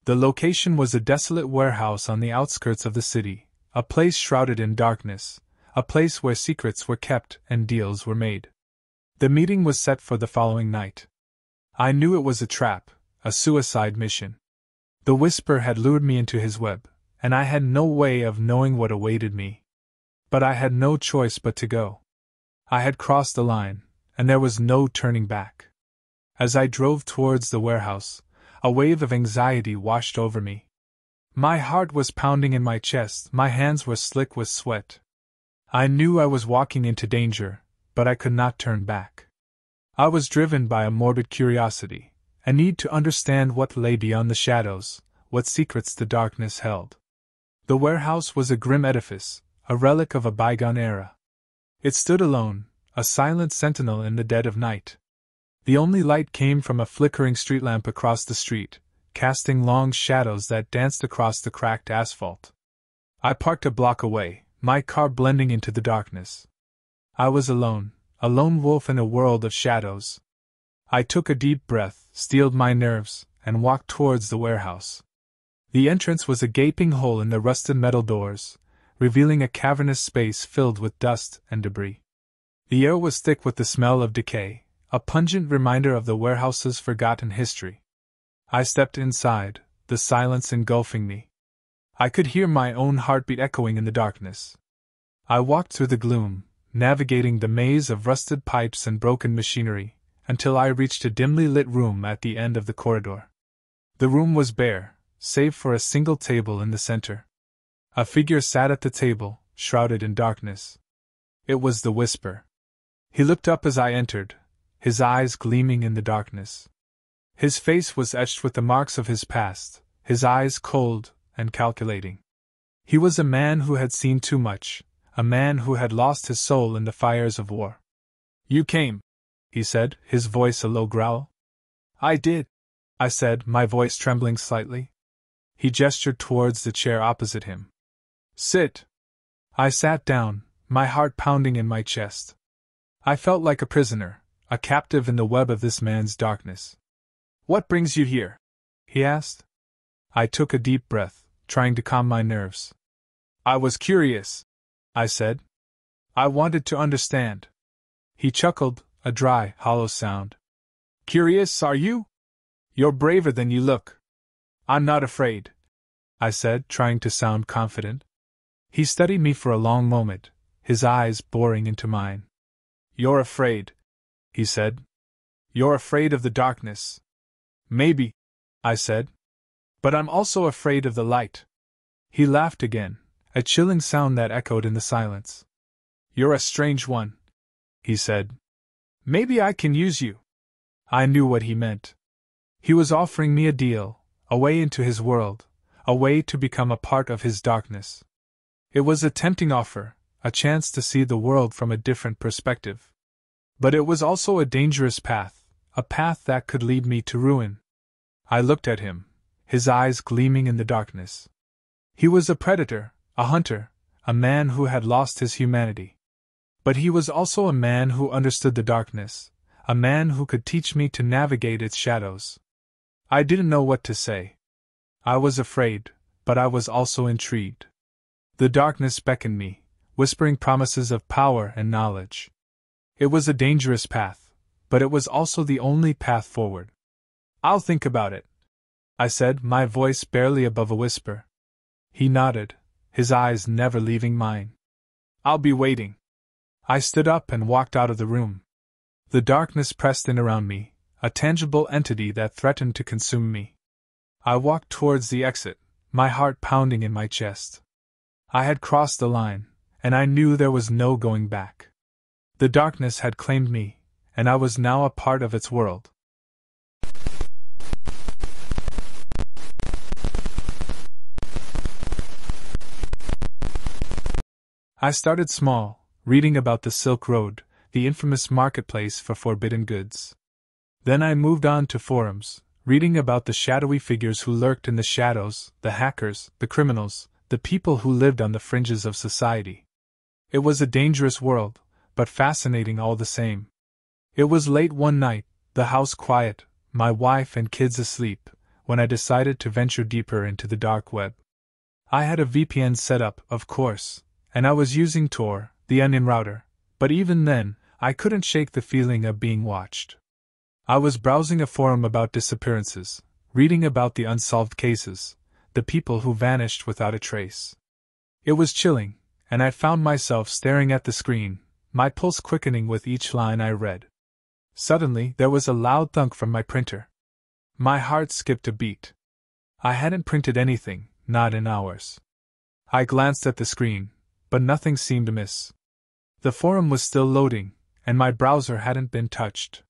The location was a desolate warehouse on the outskirts of the city, a place shrouded in darkness, a place where secrets were kept and deals were made. The meeting was set for the following night. I knew it was a trap, a suicide mission. The Whisper had lured me into his web, and I had no way of knowing what awaited me. But I had no choice but to go. I had crossed the line, and there was no turning back. As I drove towards the warehouse, a wave of anxiety washed over me. My heart was pounding in my chest, my hands were slick with sweat. I knew I was walking into danger, but I could not turn back. I was driven by a morbid curiosity, a need to understand what lay beyond the shadows, what secrets the darkness held. The warehouse was a grim edifice, a relic of a bygone era. It stood alone, a silent sentinel in the dead of night. The only light came from a flickering street lamp across the street, casting long shadows that danced across the cracked asphalt. I parked a block away, my car blending into the darkness. I was alone, a lone wolf in a world of shadows. I took a deep breath, steeled my nerves, and walked towards the warehouse. The entrance was a gaping hole in the rusted metal doors, revealing a cavernous space filled with dust and debris. The air was thick with the smell of decay, a pungent reminder of the warehouse's forgotten history. I stepped inside, the silence engulfing me. I could hear my own heartbeat echoing in the darkness. I walked through the gloom, navigating the maze of rusted pipes and broken machinery, until I reached a dimly lit room at the end of the corridor. The room was bare, save for a single table in the center. A figure sat at the table, shrouded in darkness. It was the Whisper. He looked up as I entered, his eyes gleaming in the darkness. His face was etched with the marks of his past, his eyes cold and calculating. He was a man who had seen too much, a man who had lost his soul in the fires of war. "You came," he said, his voice a low growl. "I did," I said, my voice trembling slightly. He gestured towards the chair opposite him. "Sit." I sat down, my heart pounding in my chest. I felt like a prisoner, a captive in the web of this man's darkness. "What brings you here?" he asked. I took a deep breath, trying to calm my nerves. "I was curious," I said. "I wanted to understand." He chuckled, a dry, hollow sound. "Curious, are you? You're braver than you look." "I'm not afraid," I said, trying to sound confident. He studied me for a long moment, his eyes boring into mine. "You're afraid," he said. "You're afraid of the darkness." "Maybe," I said. "But I'm also afraid of the light." He laughed again, a chilling sound that echoed in the silence. "You're a strange one," he said. "Maybe I can use you." I knew what he meant. He was offering me a deal, a way into his world, a way to become a part of his darkness. It was a tempting offer, a chance to see the world from a different perspective. But it was also a dangerous path, a path that could lead me to ruin. I looked at him, his eyes gleaming in the darkness. He was a predator, a hunter, a man who had lost his humanity. But he was also a man who understood the darkness, a man who could teach me to navigate its shadows. I didn't know what to say. I was afraid, but I was also intrigued. The darkness beckoned me, whispering promises of power and knowledge. It was a dangerous path, but it was also the only path forward. "I'll think about it," I said, my voice barely above a whisper. He nodded, his eyes never leaving mine. "I'll be waiting." I stood up and walked out of the room. The darkness pressed in around me, a tangible entity that threatened to consume me. I walked towards the exit, my heart pounding in my chest. I had crossed the line, and I knew there was no going back. The darkness had claimed me, and I was now a part of its world. I started small, reading about the Silk Road, the infamous marketplace for forbidden goods. Then I moved on to forums, reading about the shadowy figures who lurked in the shadows, the hackers, the criminals, the people who lived on the fringes of society. It was a dangerous world, but fascinating all the same. It was late one night, the house quiet, my wife and kids asleep, when I decided to venture deeper into the dark web. I had a VPN set up, of course, and I was using Tor, the onion router, but even then, I couldn't shake the feeling of being watched. I was browsing a forum about disappearances, reading about the unsolved cases, the people who vanished without a trace. It was chilling, and I found myself staring at the screen, my pulse quickening with each line I read. Suddenly, there was a loud thunk from my printer. My heart skipped a beat. I hadn't printed anything, not in hours. I glanced at the screen, but nothing seemed amiss. The forum was still loading, and my browser hadn't been touched.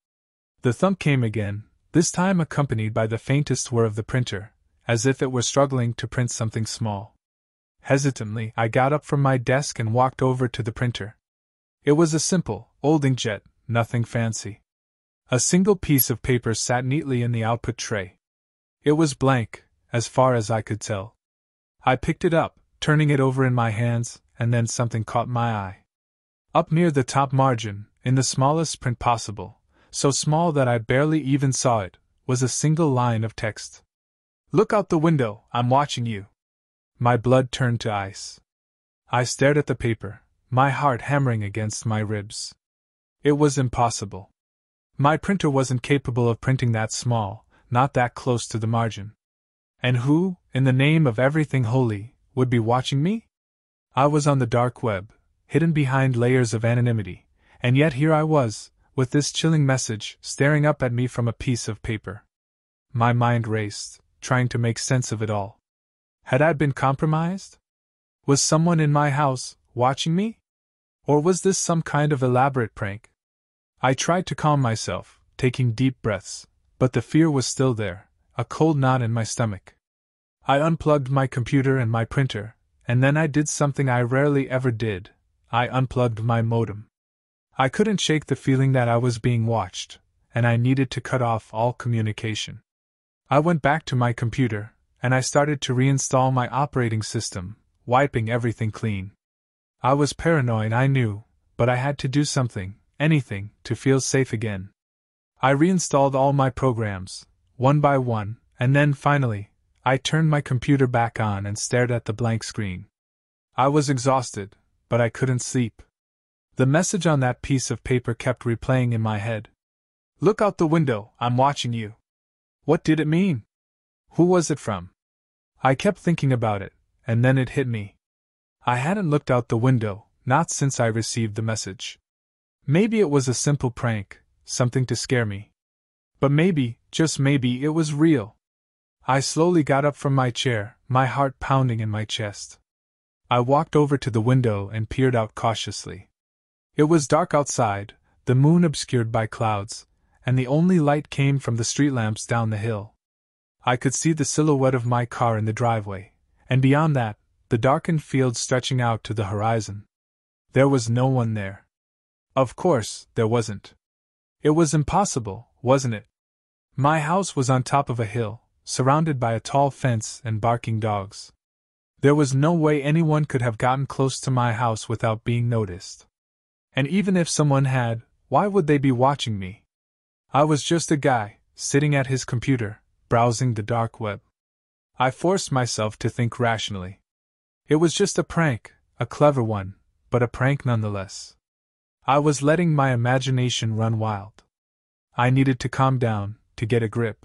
The thump came again, this time accompanied by the faintest whir of the printer, as if it were struggling to print something small. Hesitantly, I got up from my desk and walked over to the printer. It was a simple, old inkjet, nothing fancy. A single piece of paper sat neatly in the output tray. It was blank, as far as I could tell. I picked it up, turning it over in my hands, and then something caught my eye. Up near the top margin, in the smallest print possible, so small that I barely even saw it, was a single line of text. "Look out the window, I'm watching you." My blood turned to ice. I stared at the paper, my heart hammering against my ribs. It was impossible. My printer wasn't capable of printing that small, not that close to the margin. And who, in the name of everything holy, would be watching me? I was on the dark web, hidden behind layers of anonymity, and yet here I was, with this chilling message staring up at me from a piece of paper. My mind raced, trying to make sense of it all. Had I been compromised? Was someone in my house, watching me? Or was this some kind of elaborate prank? I tried to calm myself, taking deep breaths, but the fear was still there, a cold knot in my stomach. I unplugged my computer and my printer, and then I did something I rarely ever did. I unplugged my modem. I couldn't shake the feeling that I was being watched, and I needed to cut off all communication. I went back to my computer, and I started to reinstall my operating system, wiping everything clean. I was paranoid, I knew, but I had to do something, anything, to feel safe again. I reinstalled all my programs, one by one, and then finally, I turned my computer back on and stared at the blank screen. I was exhausted, but I couldn't sleep. The message on that piece of paper kept replaying in my head. "Look out the window, I'm watching you." What did it mean? Who was it from? I kept thinking about it, and then it hit me. I hadn't looked out the window, not since I received the message. Maybe it was a simple prank, something to scare me. But maybe, just maybe, it was real. I slowly got up from my chair, my heart pounding in my chest. I walked over to the window and peered out cautiously. It was dark outside, the moon obscured by clouds, and the only light came from the street lamps down the hill. I could see the silhouette of my car in the driveway, and beyond that, the darkened field stretching out to the horizon. There was no one there. Of course, there wasn't. It was impossible, wasn't it? My house was on top of a hill, surrounded by a tall fence and barking dogs. There was no way anyone could have gotten close to my house without being noticed. And even if someone had, why would they be watching me? I was just a guy, sitting at his computer, browsing the dark web. I forced myself to think rationally. It was just a prank, a clever one, but a prank nonetheless. I was letting my imagination run wild. I needed to calm down, to get a grip.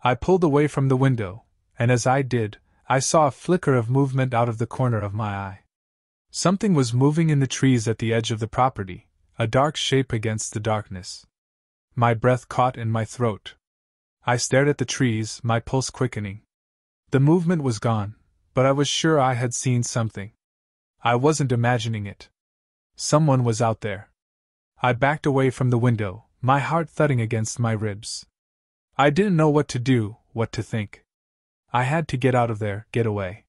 I pulled away from the window, and as I did, I saw a flicker of movement out of the corner of my eye. Something was moving in the trees at the edge of the property, a dark shape against the darkness. My breath caught in my throat. I stared at the trees, my pulse quickening. The movement was gone, but I was sure I had seen something. I wasn't imagining it. Someone was out there. I backed away from the window, my heart thudding against my ribs. I didn't know what to do, what to think. I had to get out of there, get away.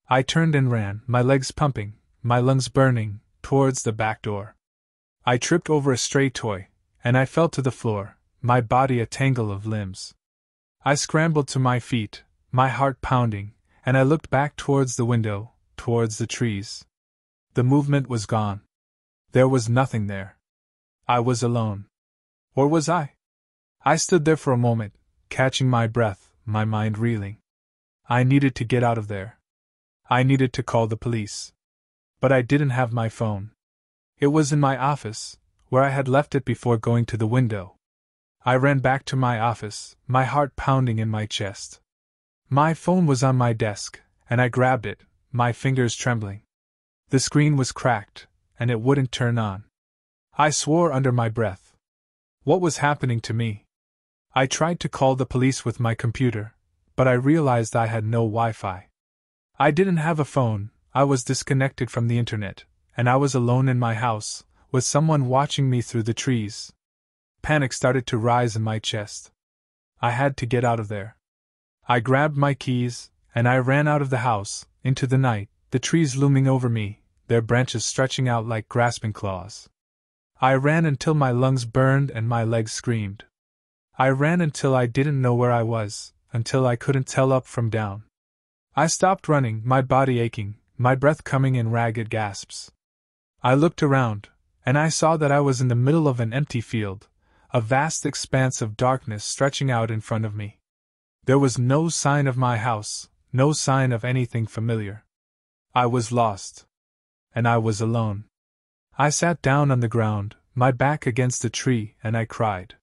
I turned and ran, my legs pumping, my lungs burning, towards the back door. I tripped over a stray toy, and I fell to the floor, my body a tangle of limbs. I scrambled to my feet, my heart pounding, and I looked back towards the window, towards the trees. The movement was gone. There was nothing there. I was alone. Or was I? I stood there for a moment, catching my breath, my mind reeling. I needed to get out of there. I needed to call the police. But I didn't have my phone. It was in my office, where I had left it before going to the window. I ran back to my office, my heart pounding in my chest. My phone was on my desk, and I grabbed it, my fingers trembling. The screen was cracked, and it wouldn't turn on. I swore under my breath. What was happening to me? I tried to call the police with my computer, but I realized I had no Wi-Fi. I didn't have a phone, I was disconnected from the internet, and I was alone in my house, with someone watching me through the trees. Panic started to rise in my chest. I had to get out of there. I grabbed my keys, and I ran out of the house, into the night, the trees looming over me, their branches stretching out like grasping claws. I ran until my lungs burned and my legs screamed. I ran until I didn't know where I was, until I couldn't tell up from down. I stopped running, my body aching, my breath coming in ragged gasps. I looked around, and I saw that I was in the middle of an empty field, a vast expanse of darkness stretching out in front of me. There was no sign of my house, no sign of anything familiar. I was lost. And I was alone. I sat down on the ground, my back against a tree, and I cried.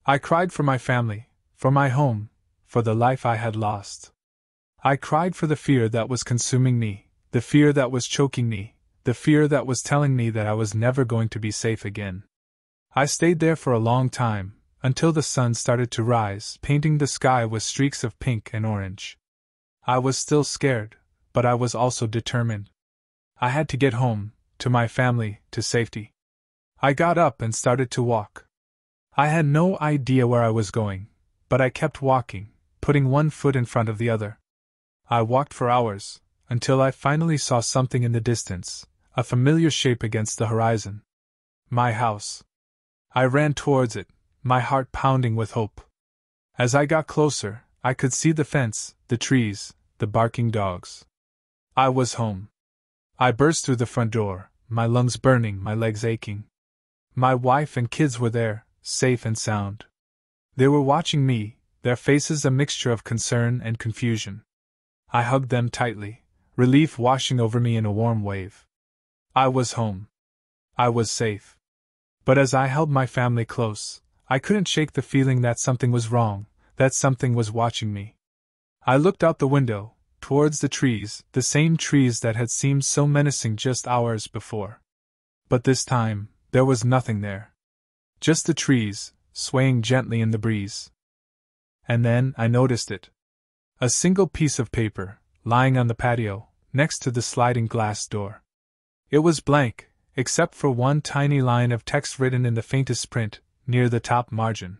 I cried for my family, for my home, for the life I had lost. I cried for the fear that was consuming me, the fear that was choking me, the fear that was telling me that I was never going to be safe again. I stayed there for a long time, until the sun started to rise, painting the sky with streaks of pink and orange. I was still scared, but I was also determined. I had to get home, to my family, to safety. I got up and started to walk. I had no idea where I was going, but I kept walking, putting one foot in front of the other. I walked for hours, until I finally saw something in the distance, a familiar shape against the horizon. My house. I ran towards it, my heart pounding with hope. As I got closer, I could see the fence, the trees, the barking dogs. I was home. I burst through the front door, my lungs burning, my legs aching. My wife and kids were there, safe and sound. They were watching me, their faces a mixture of concern and confusion. I hugged them tightly, relief washing over me in a warm wave. I was home. I was safe. But as I held my family close, I couldn't shake the feeling that something was wrong, that something was watching me. I looked out the window, towards the trees, the same trees that had seemed so menacing just hours before. But this time, there was nothing there. Just the trees, swaying gently in the breeze. And then I noticed it. A single piece of paper, lying on the patio, next to the sliding glass door. It was blank, except for one tiny line of text written in the faintest print, near the top margin.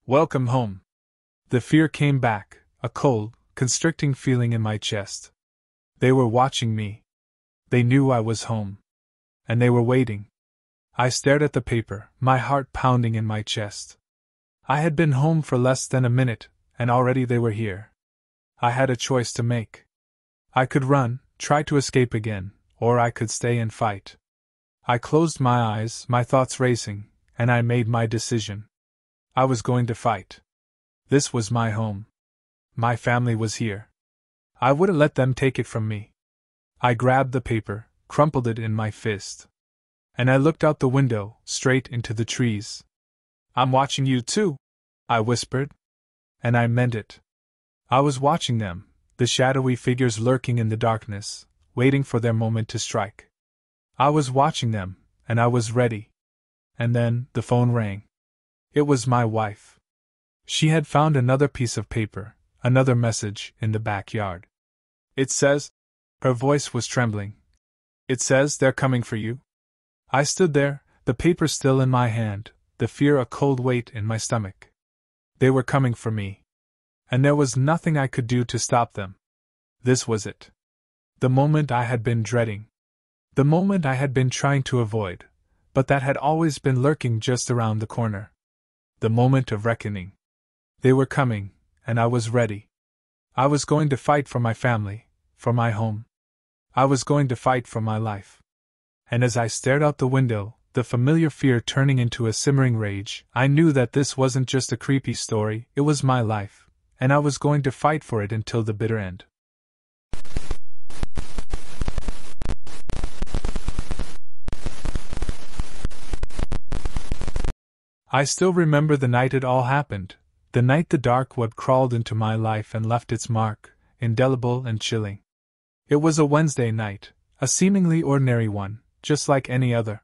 Welcome home. The fear came back, a cold, constricting feeling in my chest. They were watching me. They knew I was home. And they were waiting. I stared at the paper, my heart pounding in my chest. I had been home for less than a minute, and already they were here. I had a choice to make. I could run, try to escape again, or I could stay and fight. I closed my eyes, my thoughts racing, and I made my decision. I was going to fight. This was my home. My family was here. I wouldn't let them take it from me. I grabbed the paper, crumpled it in my fist. And I looked out the window, straight into the trees. I'm watching you too, I whispered. And I meant it. I was watching them, the shadowy figures lurking in the darkness, waiting for their moment to strike. I was watching them, and I was ready. And then, the phone rang. It was my wife. She had found another piece of paper, another message, in the backyard. It says, her voice was trembling. It says they're coming for you. I stood there, the paper still in my hand, the fear a cold weight in my stomach. They were coming for me. And there was nothing I could do to stop them. This was it. The moment I had been dreading. The moment I had been trying to avoid, but that had always been lurking just around the corner. The moment of reckoning. They were coming, and I was ready. I was going to fight for my family, for my home. I was going to fight for my life. And as I stared out the window, the familiar fear turning into a simmering rage, I knew that this wasn't just a creepy story, it was my life, and I was going to fight for it until the bitter end. I still remember the night it all happened, the night the dark web crawled into my life and left its mark, indelible and chilling. It was a Wednesday night, a seemingly ordinary one, just like any other.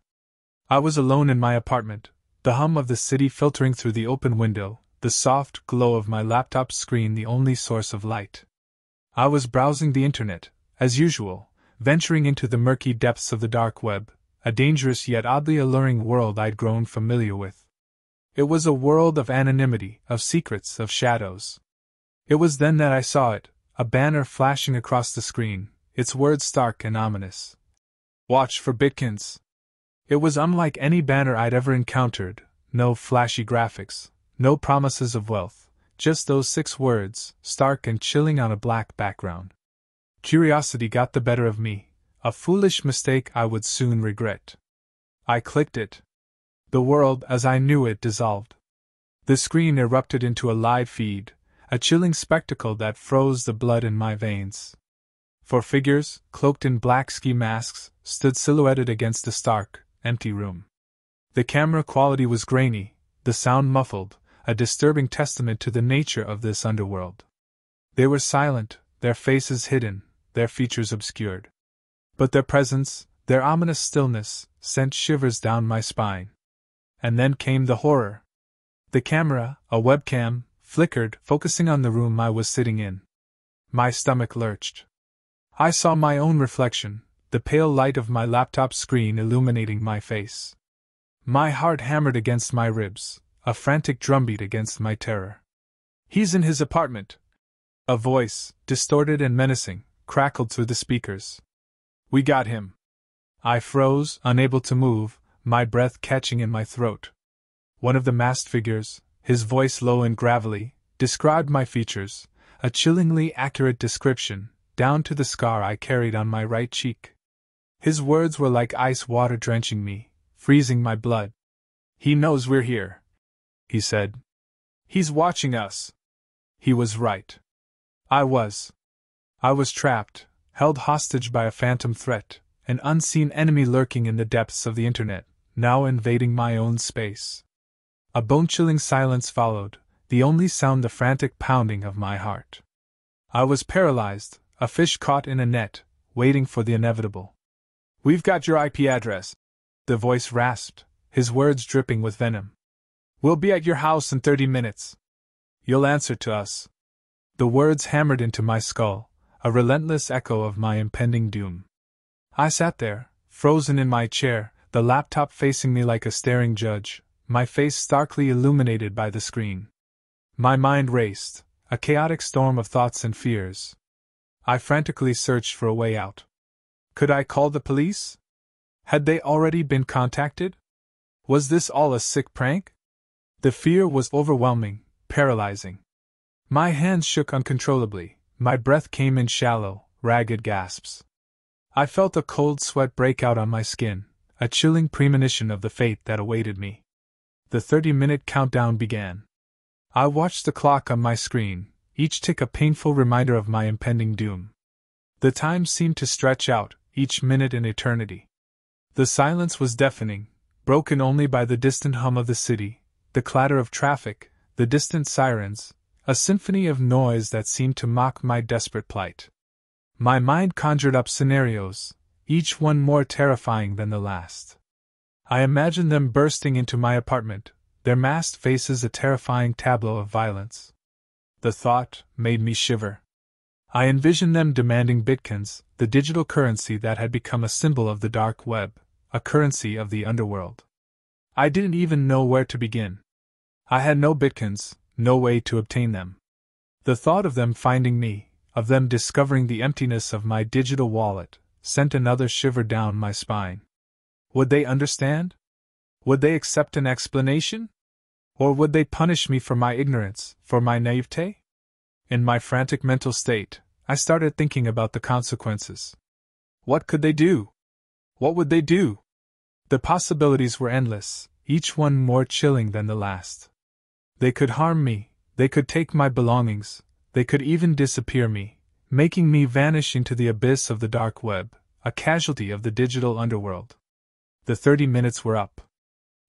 I was alone in my apartment, the hum of the city filtering through the open window, the soft glow of my laptop screen the only source of light. I was browsing the internet, as usual, venturing into the murky depths of the dark web, a dangerous yet oddly alluring world I'd grown familiar with. It was a world of anonymity, of secrets, of shadows. It was then that I saw it, a banner flashing across the screen, its words stark and ominous. Watch for Bitkins. It was unlike any banner I'd ever encountered, no flashy graphics, no promises of wealth, just those 6 words, stark and chilling on a black background. Curiosity got the better of me, a foolish mistake I would soon regret. I clicked it. The world as I knew it dissolved. The screen erupted into a live feed, a chilling spectacle that froze the blood in my veins. 4 figures, cloaked in black ski masks, stood silhouetted against the stark, empty room. The camera quality was grainy, the sound muffled, a disturbing testament to the nature of this underworld. They were silent, their faces hidden, their features obscured. But their presence, their ominous stillness, sent shivers down my spine. And then came the horror. The camera, a webcam, flickered, focusing on the room I was sitting in. My stomach lurched. I saw my own reflection, the pale light of my laptop screen illuminating my face. My heart hammered against my ribs, a frantic drumbeat against my terror. He's in his apartment. A voice, distorted and menacing, crackled through the speakers. We got him. I froze, unable to move, my breath catching in my throat. One of the masked figures, his voice low and gravelly, described my features, a chillingly accurate description, down to the scar I carried on my right cheek. His words were like ice water drenching me, freezing my blood. He knows we're here, he said. He's watching us. He was right. I was trapped, held hostage by a phantom threat, an unseen enemy lurking in the depths of the internet, now invading my own space. A bone-chilling silence followed, the only sound the frantic pounding of my heart. I was paralyzed, a fish caught in a net, waiting for the inevitable. We've got your IP address, the voice rasped, his words dripping with venom. We'll be at your house in 30 minutes. You'll answer to us. The words hammered into my skull, a relentless echo of my impending doom. I sat there, frozen in my chair, the laptop facing me like a staring judge, my face starkly illuminated by the screen. My mind raced, a chaotic storm of thoughts and fears. I frantically searched for a way out. Could I call the police? Had they already been contacted? Was this all a sick prank? The fear was overwhelming, paralyzing. My hands shook uncontrollably, my breath came in shallow, ragged gasps. I felt a cold sweat break out on my skin, a chilling premonition of the fate that awaited me. The 30-minute countdown began. I watched the clock on my screen, each tick a painful reminder of my impending doom. The time seemed to stretch out, each minute an eternity. The silence was deafening, broken only by the distant hum of the city, the clatter of traffic, the distant sirens, a symphony of noise that seemed to mock my desperate plight. My mind conjured up scenarios, each one more terrifying than the last. I imagined them bursting into my apartment, their masked faces a terrifying tableau of violence. The thought made me shiver. I envisioned them demanding bitcoins, the digital currency that had become a symbol of the dark web, a currency of the underworld. I didn't even know where to begin. I had no bitcoins, no way to obtain them. The thought of them finding me, of them discovering the emptiness of my digital wallet, sent another shiver down my spine. Would they understand? Would they accept an explanation? Or would they punish me for my ignorance, for my naivete? In my frantic mental state, I started thinking about the consequences. What could they do? What would they do? The possibilities were endless, each one more chilling than the last. They could harm me, they could take my belongings, they could even disappear me, making me vanish into the abyss of the dark web, a casualty of the digital underworld. The 30 minutes were up.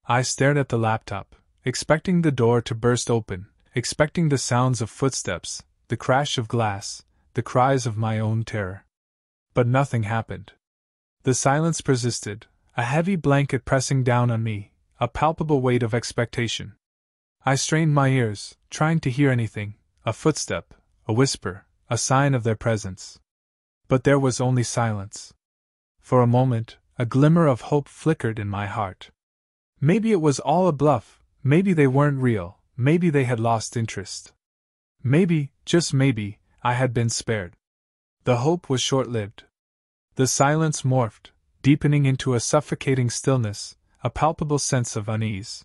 I stared at the laptop, expecting the door to burst open, expecting the sounds of footsteps, the crash of glass, the cries of my own terror. But nothing happened. The silence persisted, a heavy blanket pressing down on me, a palpable weight of expectation. I strained my ears, trying to hear anything, a footstep, a whisper, a sign of their presence. But there was only silence. For a moment, a glimmer of hope flickered in my heart. Maybe it was all a bluff, maybe they weren't real, maybe they had lost interest. Maybe, just maybe, I had been spared. The hope was short-lived. The silence morphed, deepening into a suffocating stillness, a palpable sense of unease.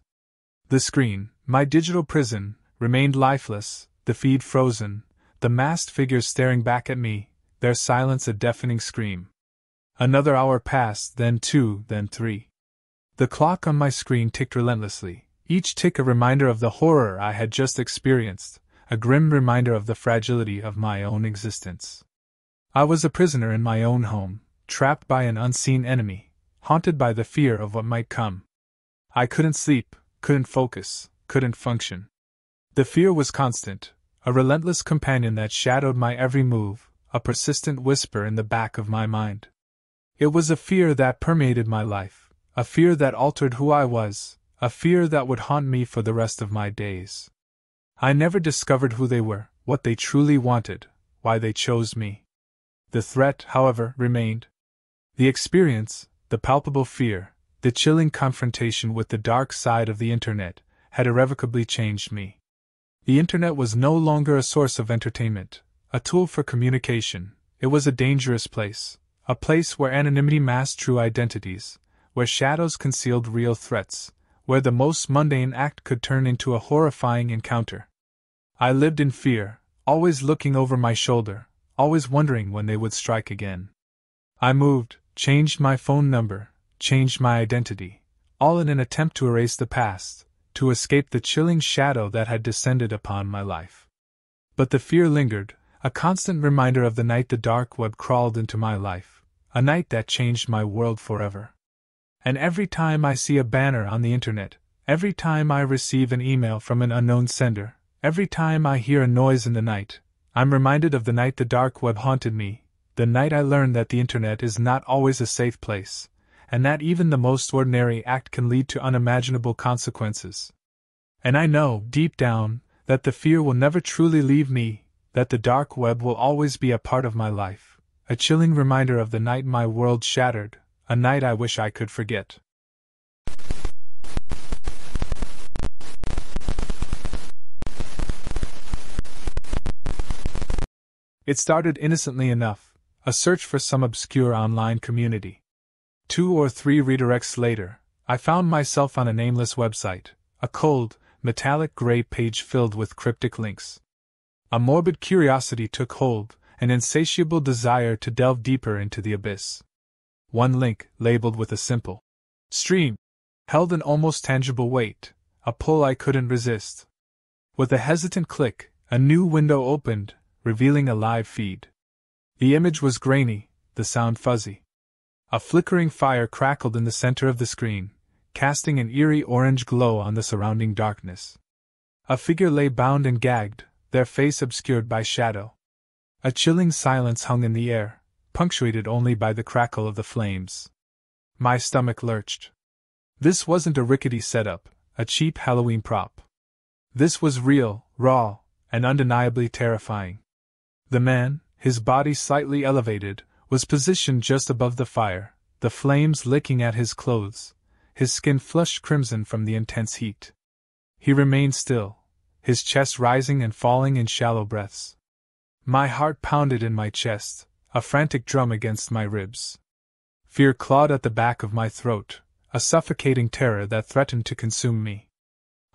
The screen, my digital prison, remained lifeless, the feed frozen, the masked figures staring back at me, their silence a deafening scream. Another hour passed, then 2, then 3. The clock on my screen ticked relentlessly, each tick a reminder of the horror I had just experienced, a grim reminder of the fragility of my own existence. I was a prisoner in my own home, trapped by an unseen enemy, haunted by the fear of what might come. I couldn't sleep, couldn't focus, couldn't function. The fear was constant, a relentless companion that shadowed my every move, a persistent whisper in the back of my mind. It was a fear that permeated my life, a fear that altered who I was, a fear that would haunt me for the rest of my days. I never discovered who they were, what they truly wanted, why they chose me. The threat, however, remained. The experience, the palpable fear, the chilling confrontation with the dark side of the internet, had irrevocably changed me. The internet was no longer a source of entertainment, a tool for communication. It was a dangerous place, a place where anonymity masked true identities, where shadows concealed real threats, where the most mundane act could turn into a horrifying encounter. I lived in fear, always looking over my shoulder, always wondering when they would strike again. I moved, changed my phone number, changed my identity, all in an attempt to erase the past, to escape the chilling shadow that had descended upon my life. But the fear lingered, a constant reminder of the night the dark web crawled into my life, a night that changed my world forever. And every time I see a banner on the internet, every time I receive an email from an unknown sender, every time I hear a noise in the night, I'm reminded of the night the dark web haunted me, the night I learned that the internet is not always a safe place, and that even the most ordinary act can lead to unimaginable consequences. And I know, deep down, that the fear will never truly leave me, that the dark web will always be a part of my life, a chilling reminder of the night my world shattered, a night I wish I could forget. It started innocently enough, a search for some obscure online community. 2 or 3 redirects later, I found myself on a nameless website, a cold, metallic gray page filled with cryptic links. A morbid curiosity took hold, an insatiable desire to delve deeper into the abyss. One link, labeled with a simple stream, held an almost tangible weight, a pull I couldn't resist. With a hesitant click, a new window opened, revealing a live feed. The image was grainy, the sound fuzzy. A flickering fire crackled in the center of the screen, casting an eerie orange glow on the surrounding darkness. A figure lay bound and gagged, their face obscured by shadow. A chilling silence hung in the air, punctuated only by the crackle of the flames. My stomach lurched. This wasn't a rickety setup, a cheap Halloween prop. This was real, raw, and undeniably terrifying. The man, his body slightly elevated, was positioned just above the fire, the flames licking at his clothes, his skin flushed crimson from the intense heat. He remained still, his chest rising and falling in shallow breaths. My heart pounded in my chest, a frantic drum against my ribs. Fear clawed at the back of my throat, a suffocating terror that threatened to consume me.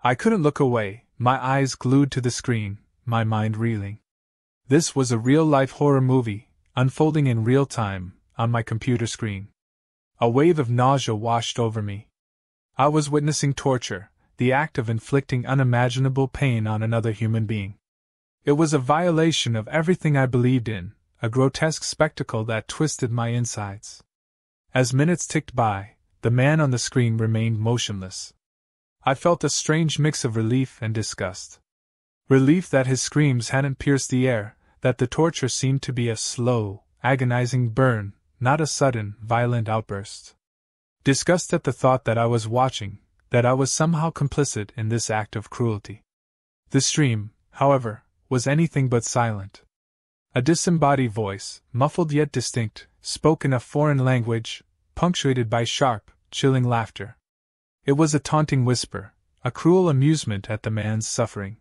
I couldn't look away, my eyes glued to the screen, my mind reeling. This was a real-life horror movie, unfolding in real time, on my computer screen. A wave of nausea washed over me. I was witnessing torture, the act of inflicting unimaginable pain on another human being. It was a violation of everything I believed in, a grotesque spectacle that twisted my insides. As minutes ticked by, the man on the screen remained motionless. I felt a strange mix of relief and disgust. Relief that his screams hadn't pierced the air, that the torture seemed to be a slow, agonizing burn, not a sudden, violent outburst. Disgust at the thought that I was watching, that I was somehow complicit in this act of cruelty. The stream, however, was anything but silent. A disembodied voice, muffled yet distinct, spoke in a foreign language, punctuated by sharp, chilling laughter. It was a taunting whisper, a cruel amusement at the man's suffering.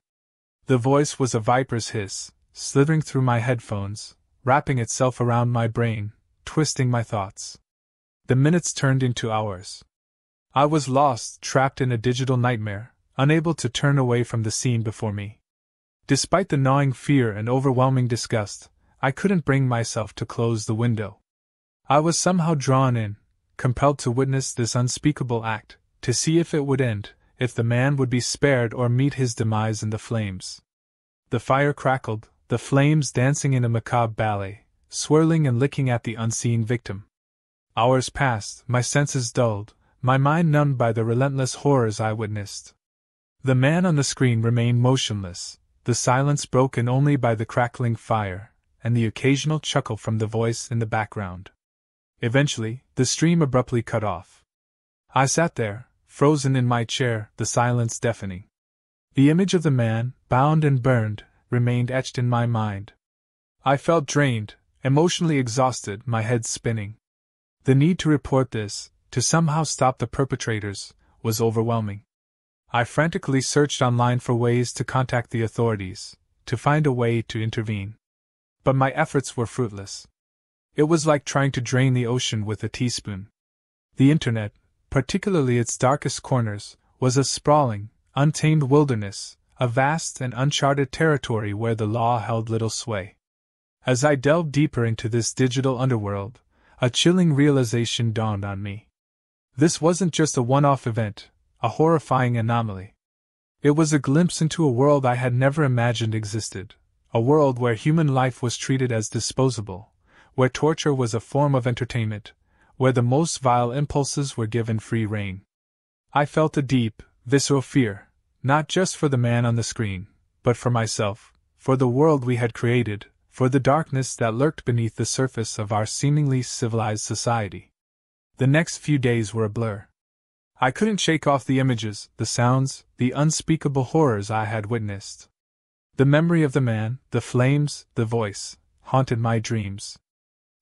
The voice was a viper's hiss, slithering through my headphones, wrapping itself around my brain, twisting my thoughts. The minutes turned into hours. I was lost, trapped in a digital nightmare, unable to turn away from the scene before me. Despite the gnawing fear and overwhelming disgust, I couldn't bring myself to close the window. I was somehow drawn in, compelled to witness this unspeakable act, to see if it would end, if the man would be spared or meet his demise in the flames. The fire crackled, the flames dancing in a macabre ballet, swirling and licking at the unseen victim. Hours passed, my senses dulled, my mind numbed by the relentless horrors I witnessed. The man on the screen remained motionless, the silence broken only by the crackling fire, and the occasional chuckle from the voice in the background. Eventually, the stream abruptly cut off. I sat there, frozen in my chair, the silence deafening. The image of the man, bound and burned, remained etched in my mind. I felt drained, emotionally exhausted, my head spinning. The need to report this, to somehow stop the perpetrators, was overwhelming. I frantically searched online for ways to contact the authorities, to find a way to intervene. But my efforts were fruitless. It was like trying to drain the ocean with a teaspoon. The internet, particularly its darkest corners, was a sprawling, untamed wilderness, a vast and uncharted territory where the law held little sway. As I delved deeper into this digital underworld, a chilling realization dawned on me. This wasn't just a one-off event, a horrifying anomaly. It was a glimpse into a world I had never imagined existed, a world where human life was treated as disposable, where torture was a form of entertainment, where the most vile impulses were given free rein. I felt a deep, visceral fear, not just for the man on the screen, but for myself, for the world we had created, for the darkness that lurked beneath the surface of our seemingly civilized society. The next few days were a blur. I couldn't shake off the images, the sounds, the unspeakable horrors I had witnessed. The memory of the man, the flames, the voice, haunted my dreams.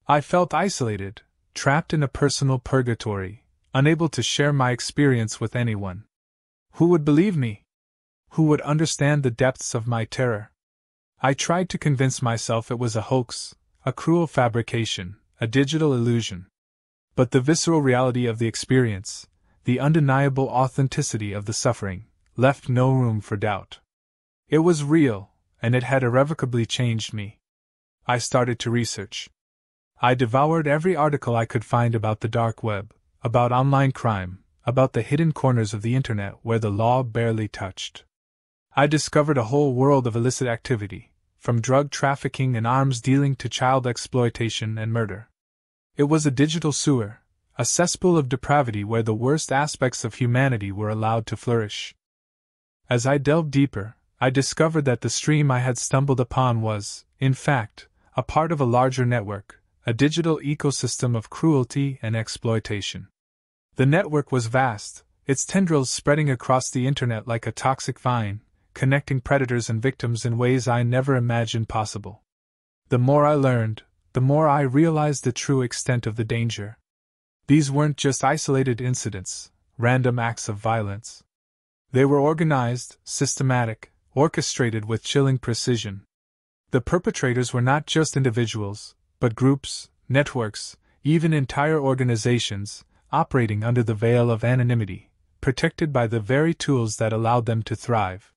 I felt isolated, trapped in a personal purgatory, unable to share my experience with anyone. Who would believe me? Who would understand the depths of my terror? I tried to convince myself it was a hoax, a cruel fabrication, a digital illusion. But the visceral reality of the experience, the undeniable authenticity of the suffering, left no room for doubt. It was real, and it had irrevocably changed me. I started to research. I devoured every article I could find about the dark web, about online crime, about the hidden corners of the internet where the law barely touched. I discovered a whole world of illicit activity, from drug trafficking and arms dealing to child exploitation and murder. It was a digital sewer, a cesspool of depravity where the worst aspects of humanity were allowed to flourish. As I delved deeper, I discovered that the stream I had stumbled upon was, in fact, a part of a larger network, a digital ecosystem of cruelty and exploitation. The network was vast, its tendrils spreading across the internet like a toxic vine, connecting predators and victims in ways I never imagined possible. The more I learned, the more I realized the true extent of the danger. These weren't just isolated incidents, random acts of violence. They were organized, systematic, orchestrated with chilling precision. The perpetrators were not just individuals, but groups, networks, even entire organizations, operating under the veil of anonymity, protected by the very tools that allowed them to thrive.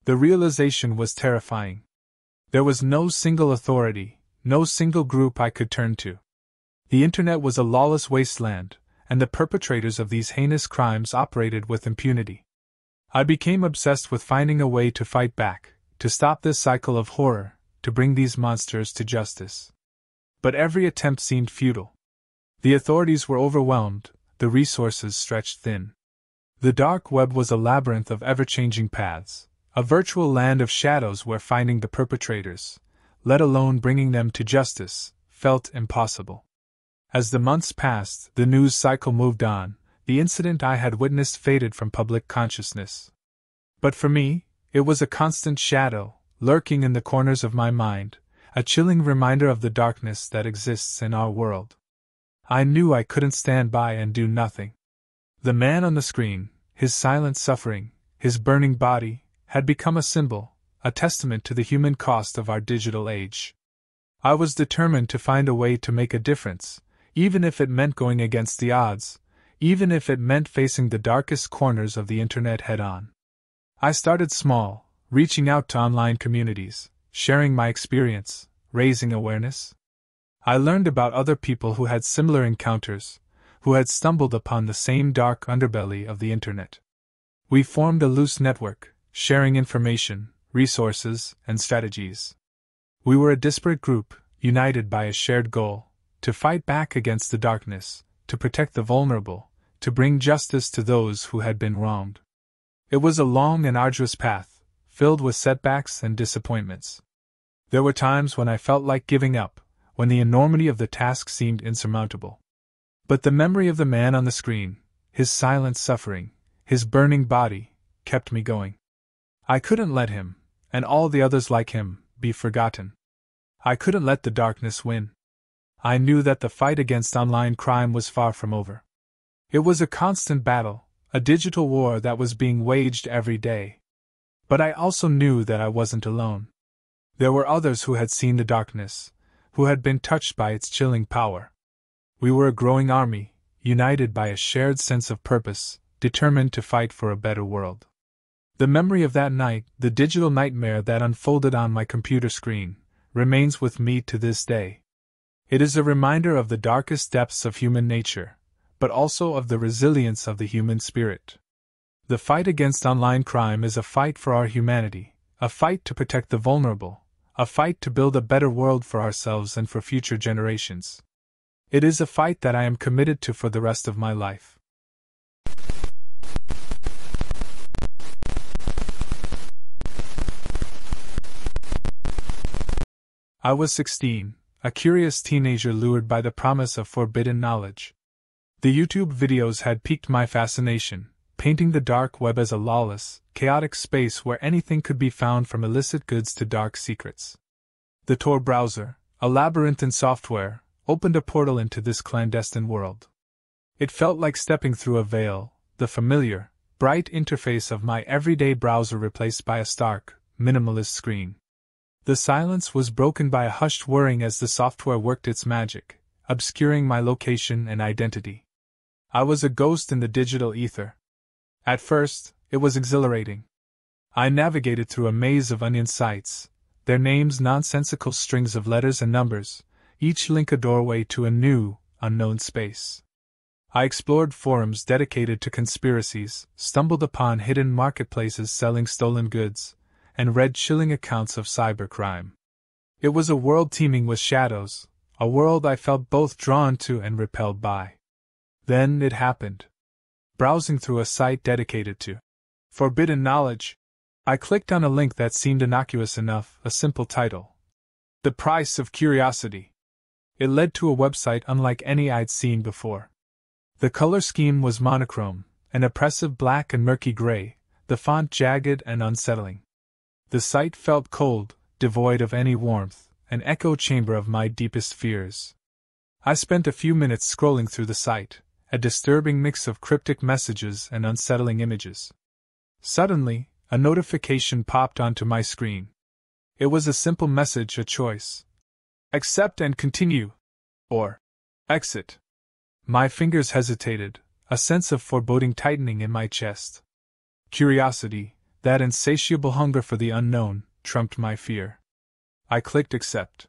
The realization was terrifying. There was no single authority, no single group I could turn to. The internet was a lawless wasteland, and the perpetrators of these heinous crimes operated with impunity. I became obsessed with finding a way to fight back, to stop this cycle of horror, to bring these monsters to justice. But every attempt seemed futile. The authorities were overwhelmed, the resources stretched thin. The dark web was a labyrinth of ever-changing paths, a virtual land of shadows where finding the perpetrators, let alone bringing them to justice, felt impossible. As the months passed, the news cycle moved on, the incident I had witnessed faded from public consciousness. But for me, it was a constant shadow, lurking in the corners of my mind, a chilling reminder of the darkness that exists in our world. I knew I couldn't stand by and do nothing. The man on the screen, his silent suffering, his burning body, had become a symbol, a testament to the human cost of our digital age. I was determined to find a way to make a difference, even if it meant going against the odds, even if it meant facing the darkest corners of the internet head-on. I started small, reaching out to online communities, sharing my experience, raising awareness. I learned about other people who had similar encounters, who had stumbled upon the same dark underbelly of the internet. We formed a loose network, sharing information, resources, and strategies. We were a disparate group, united by a shared goal, to fight back against the darkness, to protect the vulnerable, to bring justice to those who had been wronged. It was a long and arduous path, filled with setbacks and disappointments. There were times when I felt like giving up, when the enormity of the task seemed insurmountable. But the memory of the man on the screen, his silent suffering, his burning body, kept me going. I couldn't let him, and all the others like him, be forgotten. I couldn't let the darkness win. I knew that the fight against online crime was far from over. It was a constant battle, a digital war that was being waged every day. But I also knew that I wasn't alone. There were others who had seen the darkness, who had been touched by its chilling power. We were a growing army, united by a shared sense of purpose, determined to fight for a better world. The memory of that night, the digital nightmare that unfolded on my computer screen, remains with me to this day. It is a reminder of the darkest depths of human nature, but also of the resilience of the human spirit. The fight against online crime is a fight for our humanity, a fight to protect the vulnerable, a fight to build a better world for ourselves and for future generations. It is a fight that I am committed to for the rest of my life. I was 16, a curious teenager lured by the promise of forbidden knowledge. The YouTube videos had piqued my fascination, painting the dark web as a lawless, chaotic space where anything could be found from illicit goods to dark secrets. The Tor browser, a labyrinth in software, opened a portal into this clandestine world. It felt like stepping through a veil, the familiar, bright interface of my everyday browser replaced by a stark, minimalist screen. The silence was broken by a hushed whirring as the software worked its magic, obscuring my location and identity. I was a ghost in the digital ether. At first, it was exhilarating. I navigated through a maze of onion sites, their names nonsensical strings of letters and numbers, each link a doorway to a new, unknown space. I explored forums dedicated to conspiracies, stumbled upon hidden marketplaces selling stolen goods, and read chilling accounts of cybercrime. It was a world teeming with shadows, a world I felt both drawn to and repelled by. Then it happened. Browsing through a site dedicated to forbidden knowledge, I clicked on a link that seemed innocuous enough, a simple title. The Price of Curiosity. It led to a website unlike any I'd seen before. The color scheme was monochrome, an oppressive black and murky gray, the font jagged and unsettling. The site felt cold, devoid of any warmth, an echo chamber of my deepest fears. I spent a few minutes scrolling through the site, a disturbing mix of cryptic messages and unsettling images. Suddenly, a notification popped onto my screen. It was a simple message, a choice. Accept and continue. Or exit. My fingers hesitated, a sense of foreboding tightening in my chest. Curiosity, that insatiable hunger for the unknown, trumped my fear. I clicked accept.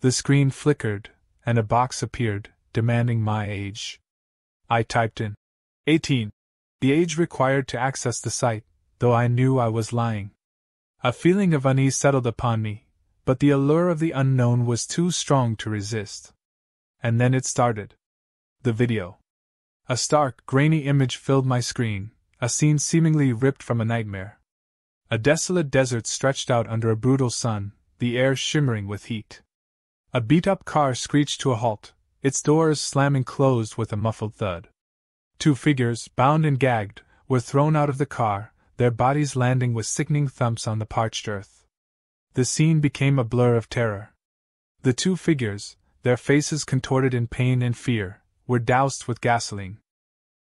The screen flickered, and a box appeared, demanding my age. I typed in 18, the age required to access the site, though I knew I was lying. A feeling of unease settled upon me, but the allure of the unknown was too strong to resist. And then it started. The video. A stark, grainy image filled my screen, a scene seemingly ripped from a nightmare. A desolate desert stretched out under a brutal sun, the air shimmering with heat. A beat-up car screeched to a halt, its doors slamming closed with a muffled thud. Two figures, bound and gagged, were thrown out of the car, their bodies landing with sickening thumps on the parched earth. The scene became a blur of terror. The two figures, their faces contorted in pain and fear, were doused with gasoline.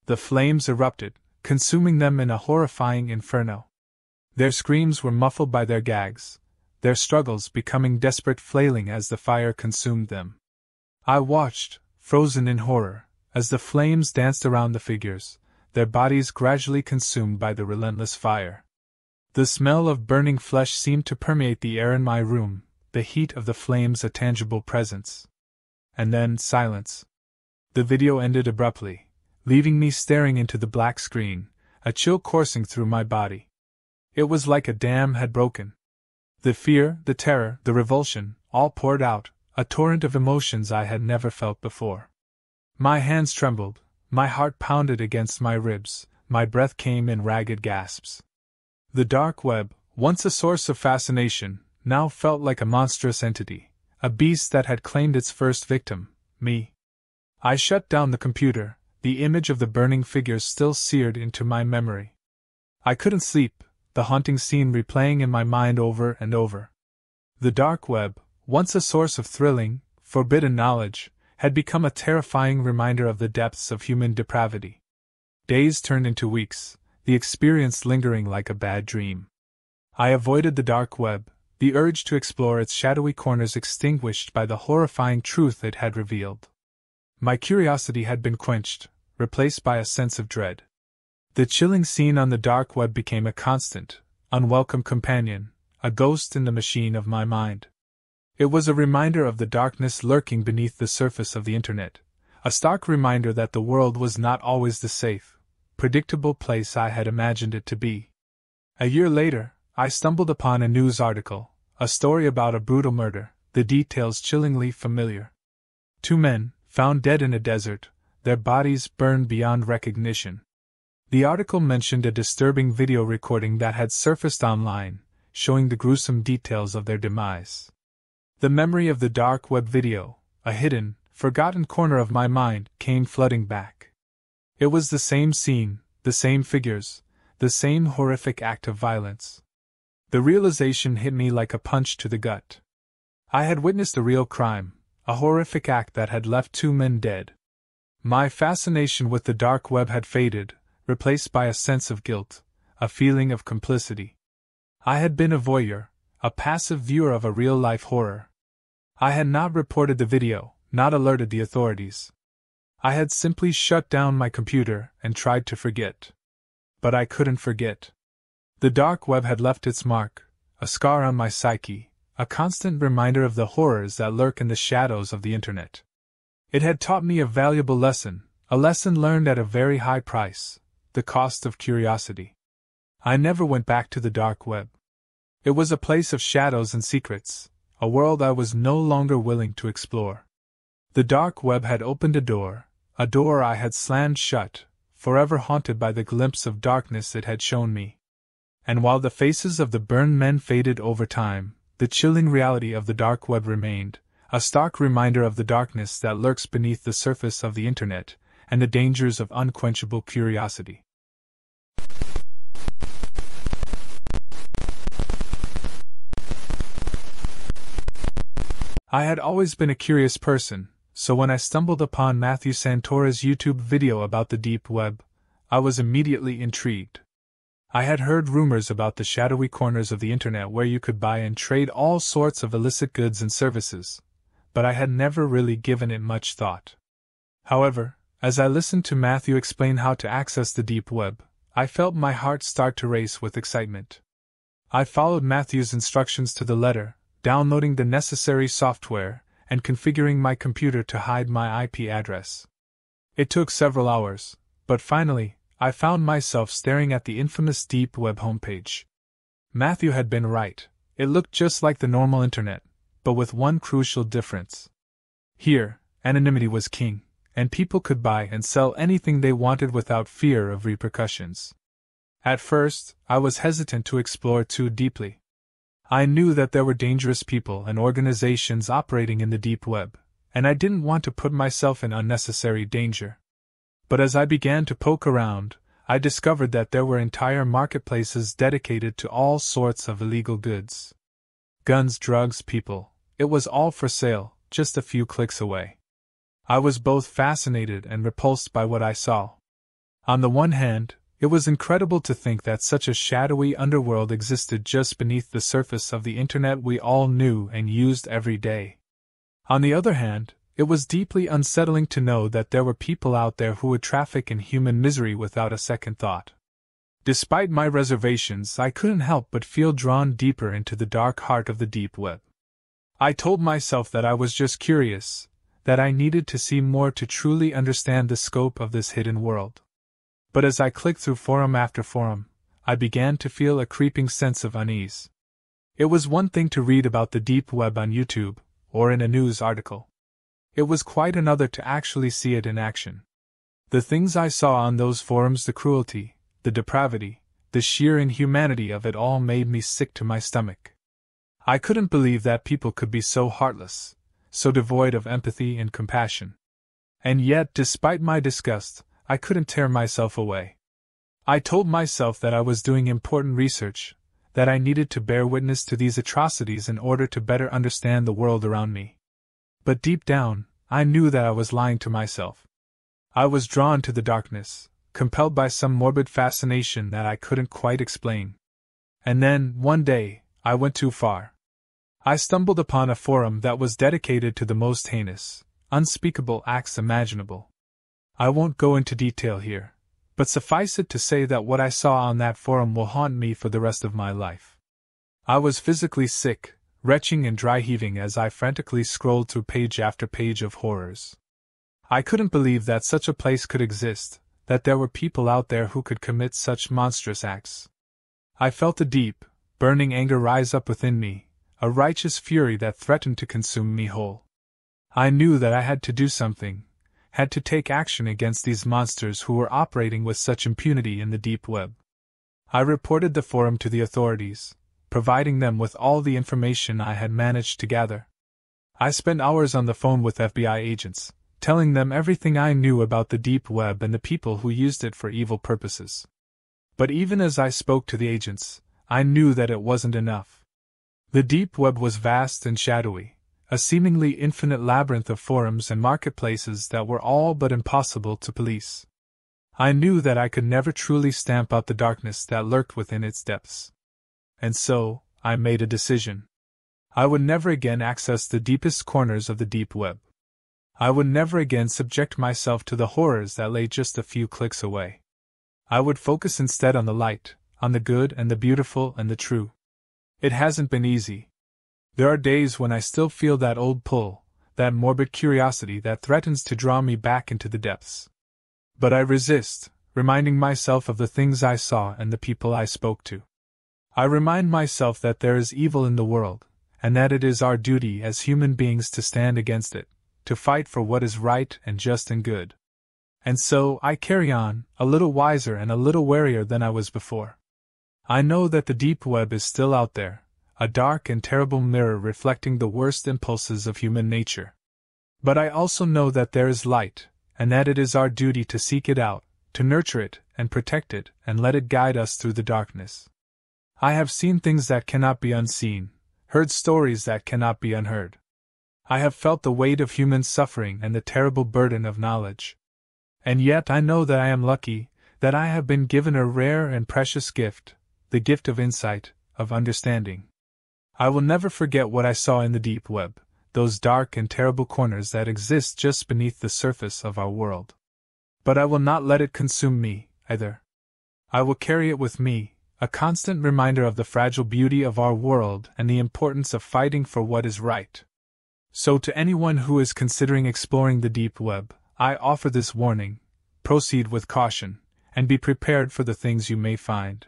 The flames erupted, consuming them in a horrifying inferno. Their screams were muffled by their gags, their struggles becoming desperate flailing as the fire consumed them. I watched, frozen in horror, as the flames danced around the figures, their bodies gradually consumed by the relentless fire. The smell of burning flesh seemed to permeate the air in my room, the heat of the flames a tangible presence. And then silence. The video ended abruptly, leaving me staring into the black screen, a chill coursing through my body. It was like a dam had broken. The fear, the terror, the revulsion, all poured out, a torrent of emotions I had never felt before. My hands trembled, my heart pounded against my ribs, my breath came in ragged gasps. The dark web, once a source of fascination, now felt like a monstrous entity, a beast that had claimed its first victim, me. I shut down the computer, the image of the burning figures still seared into my memory. I couldn't sleep, the haunting scene replaying in my mind over and over. The dark web, once a source of thrilling, forbidden knowledge, had become a terrifying reminder of the depths of human depravity. Days turned into weeks, the experience lingering like a bad dream. I avoided the dark web, the urge to explore its shadowy corners extinguished by the horrifying truth it had revealed. My curiosity had been quenched, replaced by a sense of dread. The chilling scene on the dark web became a constant, unwelcome companion, a ghost in the machine of my mind. It was a reminder of the darkness lurking beneath the surface of the internet, a stark reminder that the world was not always the safe, predictable place I had imagined it to be. A year later, I stumbled upon a news article, a story about a brutal murder, the details chillingly familiar. Two men, found dead in a desert, their bodies burned beyond recognition. The article mentioned a disturbing video recording that had surfaced online, showing the gruesome details of their demise. The memory of the dark web video, a hidden, forgotten corner of my mind, came flooding back. It was the same scene, the same figures, the same horrific act of violence. The realization hit me like a punch to the gut. I had witnessed a real crime, a horrific act that had left two men dead. My fascination with the dark web had faded, replaced by a sense of guilt, a feeling of complicity. I had been a voyeur, a passive viewer of a real-life horror. I had not reported the video, not alerted the authorities. I had simply shut down my computer and tried to forget. But I couldn't forget. The dark web had left its mark, a scar on my psyche, a constant reminder of the horrors that lurk in the shadows of the internet. It had taught me a valuable lesson, a lesson learned at a very high price, the cost of curiosity. I never went back to the dark web. It was a place of shadows and secrets, a world I was no longer willing to explore. The dark web had opened a door I had slammed shut, forever haunted by the glimpse of darkness it had shown me. And while the faces of the burned men faded over time, the chilling reality of the dark web remained, a stark reminder of the darkness that lurks beneath the surface of the internet, and the dangers of unquenchable curiosity. I had always been a curious person, so when I stumbled upon Matthew Santora's YouTube video about the deep web, I was immediately intrigued. I had heard rumors about the shadowy corners of the internet where you could buy and trade all sorts of illicit goods and services, but I had never really given it much thought. However, as I listened to Matthew explain how to access the deep web, I felt my heart start to race with excitement. I followed Matthew's instructions to the letter, downloading the necessary software, and configuring my computer to hide my IP address. It took several hours, but finally, I found myself staring at the infamous deep web homepage. Matthew had been right. It looked just like the normal internet, but with one crucial difference. Here, anonymity was king, and people could buy and sell anything they wanted without fear of repercussions. At first, I was hesitant to explore too deeply. I knew that there were dangerous people and organizations operating in the deep web, and I didn't want to put myself in unnecessary danger. But as I began to poke around, I discovered that there were entire marketplaces dedicated to all sorts of illegal goods. Guns, drugs, people, it was all for sale, just a few clicks away. I was both fascinated and repulsed by what I saw. On the one hand, it was incredible to think that such a shadowy underworld existed just beneath the surface of the internet we all knew and used every day. On the other hand, it was deeply unsettling to know that there were people out there who would traffic in human misery without a second thought. Despite my reservations, I couldn't help but feel drawn deeper into the dark heart of the deep web. I told myself that I was just curious, that I needed to see more to truly understand the scope of this hidden world. But as I clicked through forum after forum, I began to feel a creeping sense of unease. It was one thing to read about the deep web on YouTube, or in a news article. It was quite another to actually see it in action. The things I saw on those forums, the cruelty, the depravity, the sheer inhumanity of it all made me sick to my stomach. I couldn't believe that people could be so heartless, so devoid of empathy and compassion. And yet, despite my disgust, I couldn't tear myself away. I told myself that I was doing important research, that I needed to bear witness to these atrocities in order to better understand the world around me. But deep down, I knew that I was lying to myself. I was drawn to the darkness, compelled by some morbid fascination that I couldn't quite explain. And then, one day, I went too far. I stumbled upon a forum that was dedicated to the most heinous, unspeakable acts imaginable. I won't go into detail here, but suffice it to say that what I saw on that forum will haunt me for the rest of my life. I was physically sick, retching and dry-heaving as I frantically scrolled through page after page of horrors. I couldn't believe that such a place could exist, that there were people out there who could commit such monstrous acts. I felt a deep, burning anger rise up within me, a righteous fury that threatened to consume me whole. I knew that I had to do something, had to take action against these monsters who were operating with such impunity in the deep web. I reported the forum to the authorities, providing them with all the information I had managed to gather. I spent hours on the phone with FBI agents, telling them everything I knew about the deep web and the people who used it for evil purposes. But even as I spoke to the agents, I knew that it wasn't enough. The deep web was vast and shadowy, a seemingly infinite labyrinth of forums and marketplaces that were all but impossible to police. I knew that I could never truly stamp out the darkness that lurked within its depths. And so, I made a decision. I would never again access the deepest corners of the deep web. I would never again subject myself to the horrors that lay just a few clicks away. I would focus instead on the light, on the good and the beautiful and the true. It hasn't been easy. There are days when I still feel that old pull, that morbid curiosity that threatens to draw me back into the depths. But I resist, reminding myself of the things I saw and the people I spoke to. I remind myself that there is evil in the world, and that it is our duty as human beings to stand against it, to fight for what is right and just and good. And so I carry on, a little wiser and a little warier than I was before. I know that the deep web is still out there, a dark and terrible mirror reflecting the worst impulses of human nature. But I also know that there is light, and that it is our duty to seek it out, to nurture it and protect it and let it guide us through the darkness. I have seen things that cannot be unseen, heard stories that cannot be unheard. I have felt the weight of human suffering and the terrible burden of knowledge. And yet I know that I am lucky, that I have been given a rare and precious gift, the gift of insight, of understanding. I will never forget what I saw in the deep web, those dark and terrible corners that exist just beneath the surface of our world. But I will not let it consume me, either. I will carry it with me, a constant reminder of the fragile beauty of our world and the importance of fighting for what is right. So to anyone who is considering exploring the deep web, I offer this warning: proceed with caution, and be prepared for the things you may find.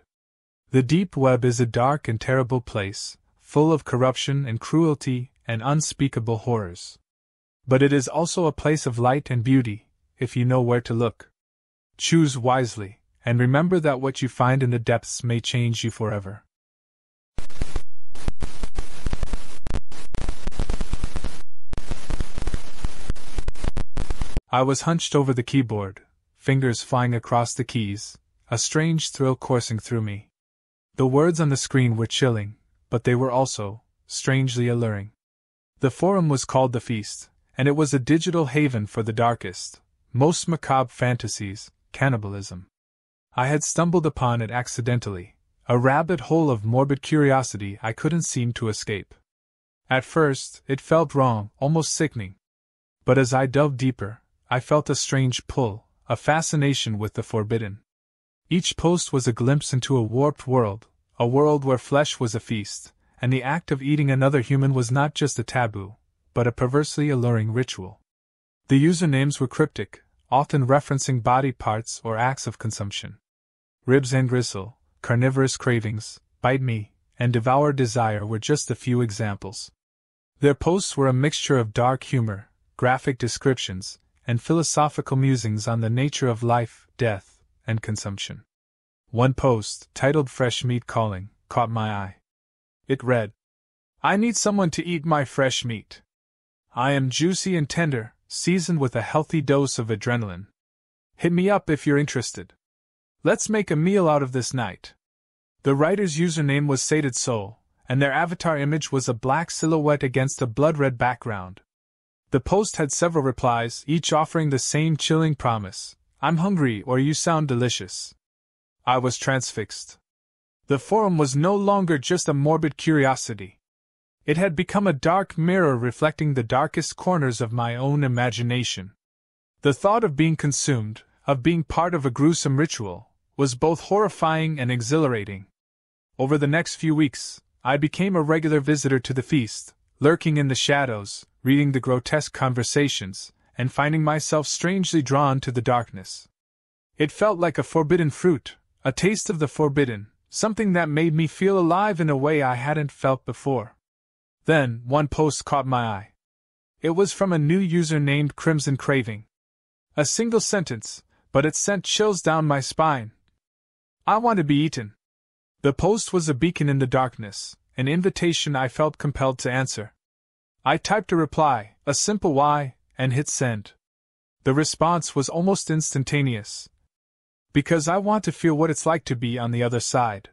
The deep web is a dark and terrible place, full of corruption and cruelty and unspeakable horrors. But it is also a place of light and beauty, if you know where to look. Choose wisely, and remember that what you find in the depths may change you forever. I was hunched over the keyboard, fingers flying across the keys, a strange thrill coursing through me. The words on the screen were chilling, but they were also strangely alluring. The forum was called The Feast, and it was a digital haven for the darkest, most macabre fantasies, cannibalism. I had stumbled upon it accidentally, a rabbit hole of morbid curiosity I couldn't seem to escape. At first, it felt wrong, almost sickening. But as I delved deeper, I felt a strange pull, a fascination with the forbidden. Each post was a glimpse into a warped world, a world where flesh was a feast, and the act of eating another human was not just a taboo, but a perversely alluring ritual. The usernames were cryptic, often referencing body parts or acts of consumption. Ribs and gristle, carnivorous cravings, bite me, and devour desire were just a few examples. Their posts were a mixture of dark humor, graphic descriptions, and philosophical musings on the nature of life, death, and consumption. One post, titled Fresh Meat Calling, caught my eye. It read, "I need someone to eat my fresh meat. I am juicy and tender, seasoned with a healthy dose of adrenaline. Hit me up if you're interested. Let's make a meal out of this night." The writer's username was Sated Soul, and their avatar image was a black silhouette against a blood-red background. The post had several replies, each offering the same chilling promise: "I'm hungry," or "You sound delicious." I was transfixed. The forum was no longer just a morbid curiosity. It had become a dark mirror reflecting the darkest corners of my own imagination. The thought of being consumed, of being part of a gruesome ritual, was both horrifying and exhilarating. Over the next few weeks, I became a regular visitor to the feast, lurking in the shadows, reading the grotesque conversations, and finding myself strangely drawn to the darkness. It felt like a forbidden fruit, a taste of the forbidden, something that made me feel alive in a way I hadn't felt before. Then, one post caught my eye. It was from a new user named Crimson Craving. A single sentence, but it sent chills down my spine. "I want to be eaten." The post was a beacon in the darkness, an invitation I felt compelled to answer. I typed a reply, a simple "Why," and hit send. The response was almost instantaneous. Because I want to feel what it's like to be on the other side.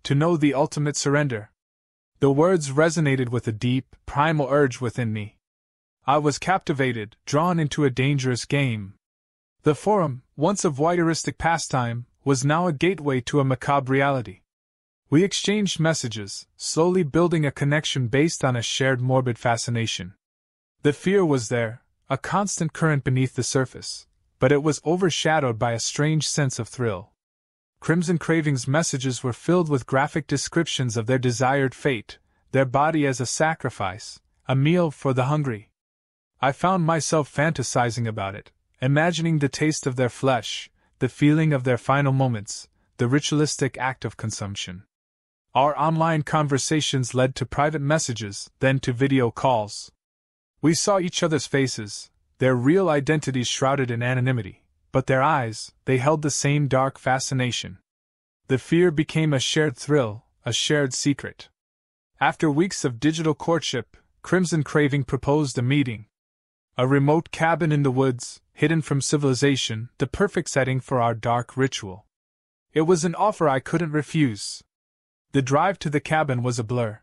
To know the ultimate surrender. The words resonated with a deep, primal urge within me. I was captivated, drawn into a dangerous game. The forum, once a voyeuristic pastime, was now a gateway to a macabre reality. We exchanged messages, slowly building a connection based on a shared morbid fascination. The fear was there, a constant current beneath the surface, but it was overshadowed by a strange sense of thrill. Crimson Craving's messages were filled with graphic descriptions of their desired fate, their body as a sacrifice, a meal for the hungry. I found myself fantasizing about it, imagining the taste of their flesh, the feeling of their final moments, the ritualistic act of consumption. Our online conversations led to private messages, then to video calls. We saw each other's faces, their real identities shrouded in anonymity, but their eyes, they held the same dark fascination. The fear became a shared thrill, a shared secret. After weeks of digital courtship, Crimson Craving proposed a meeting. A remote cabin in the woods, hidden from civilization, the perfect setting for our dark ritual. It was an offer I couldn't refuse. The drive to the cabin was a blur.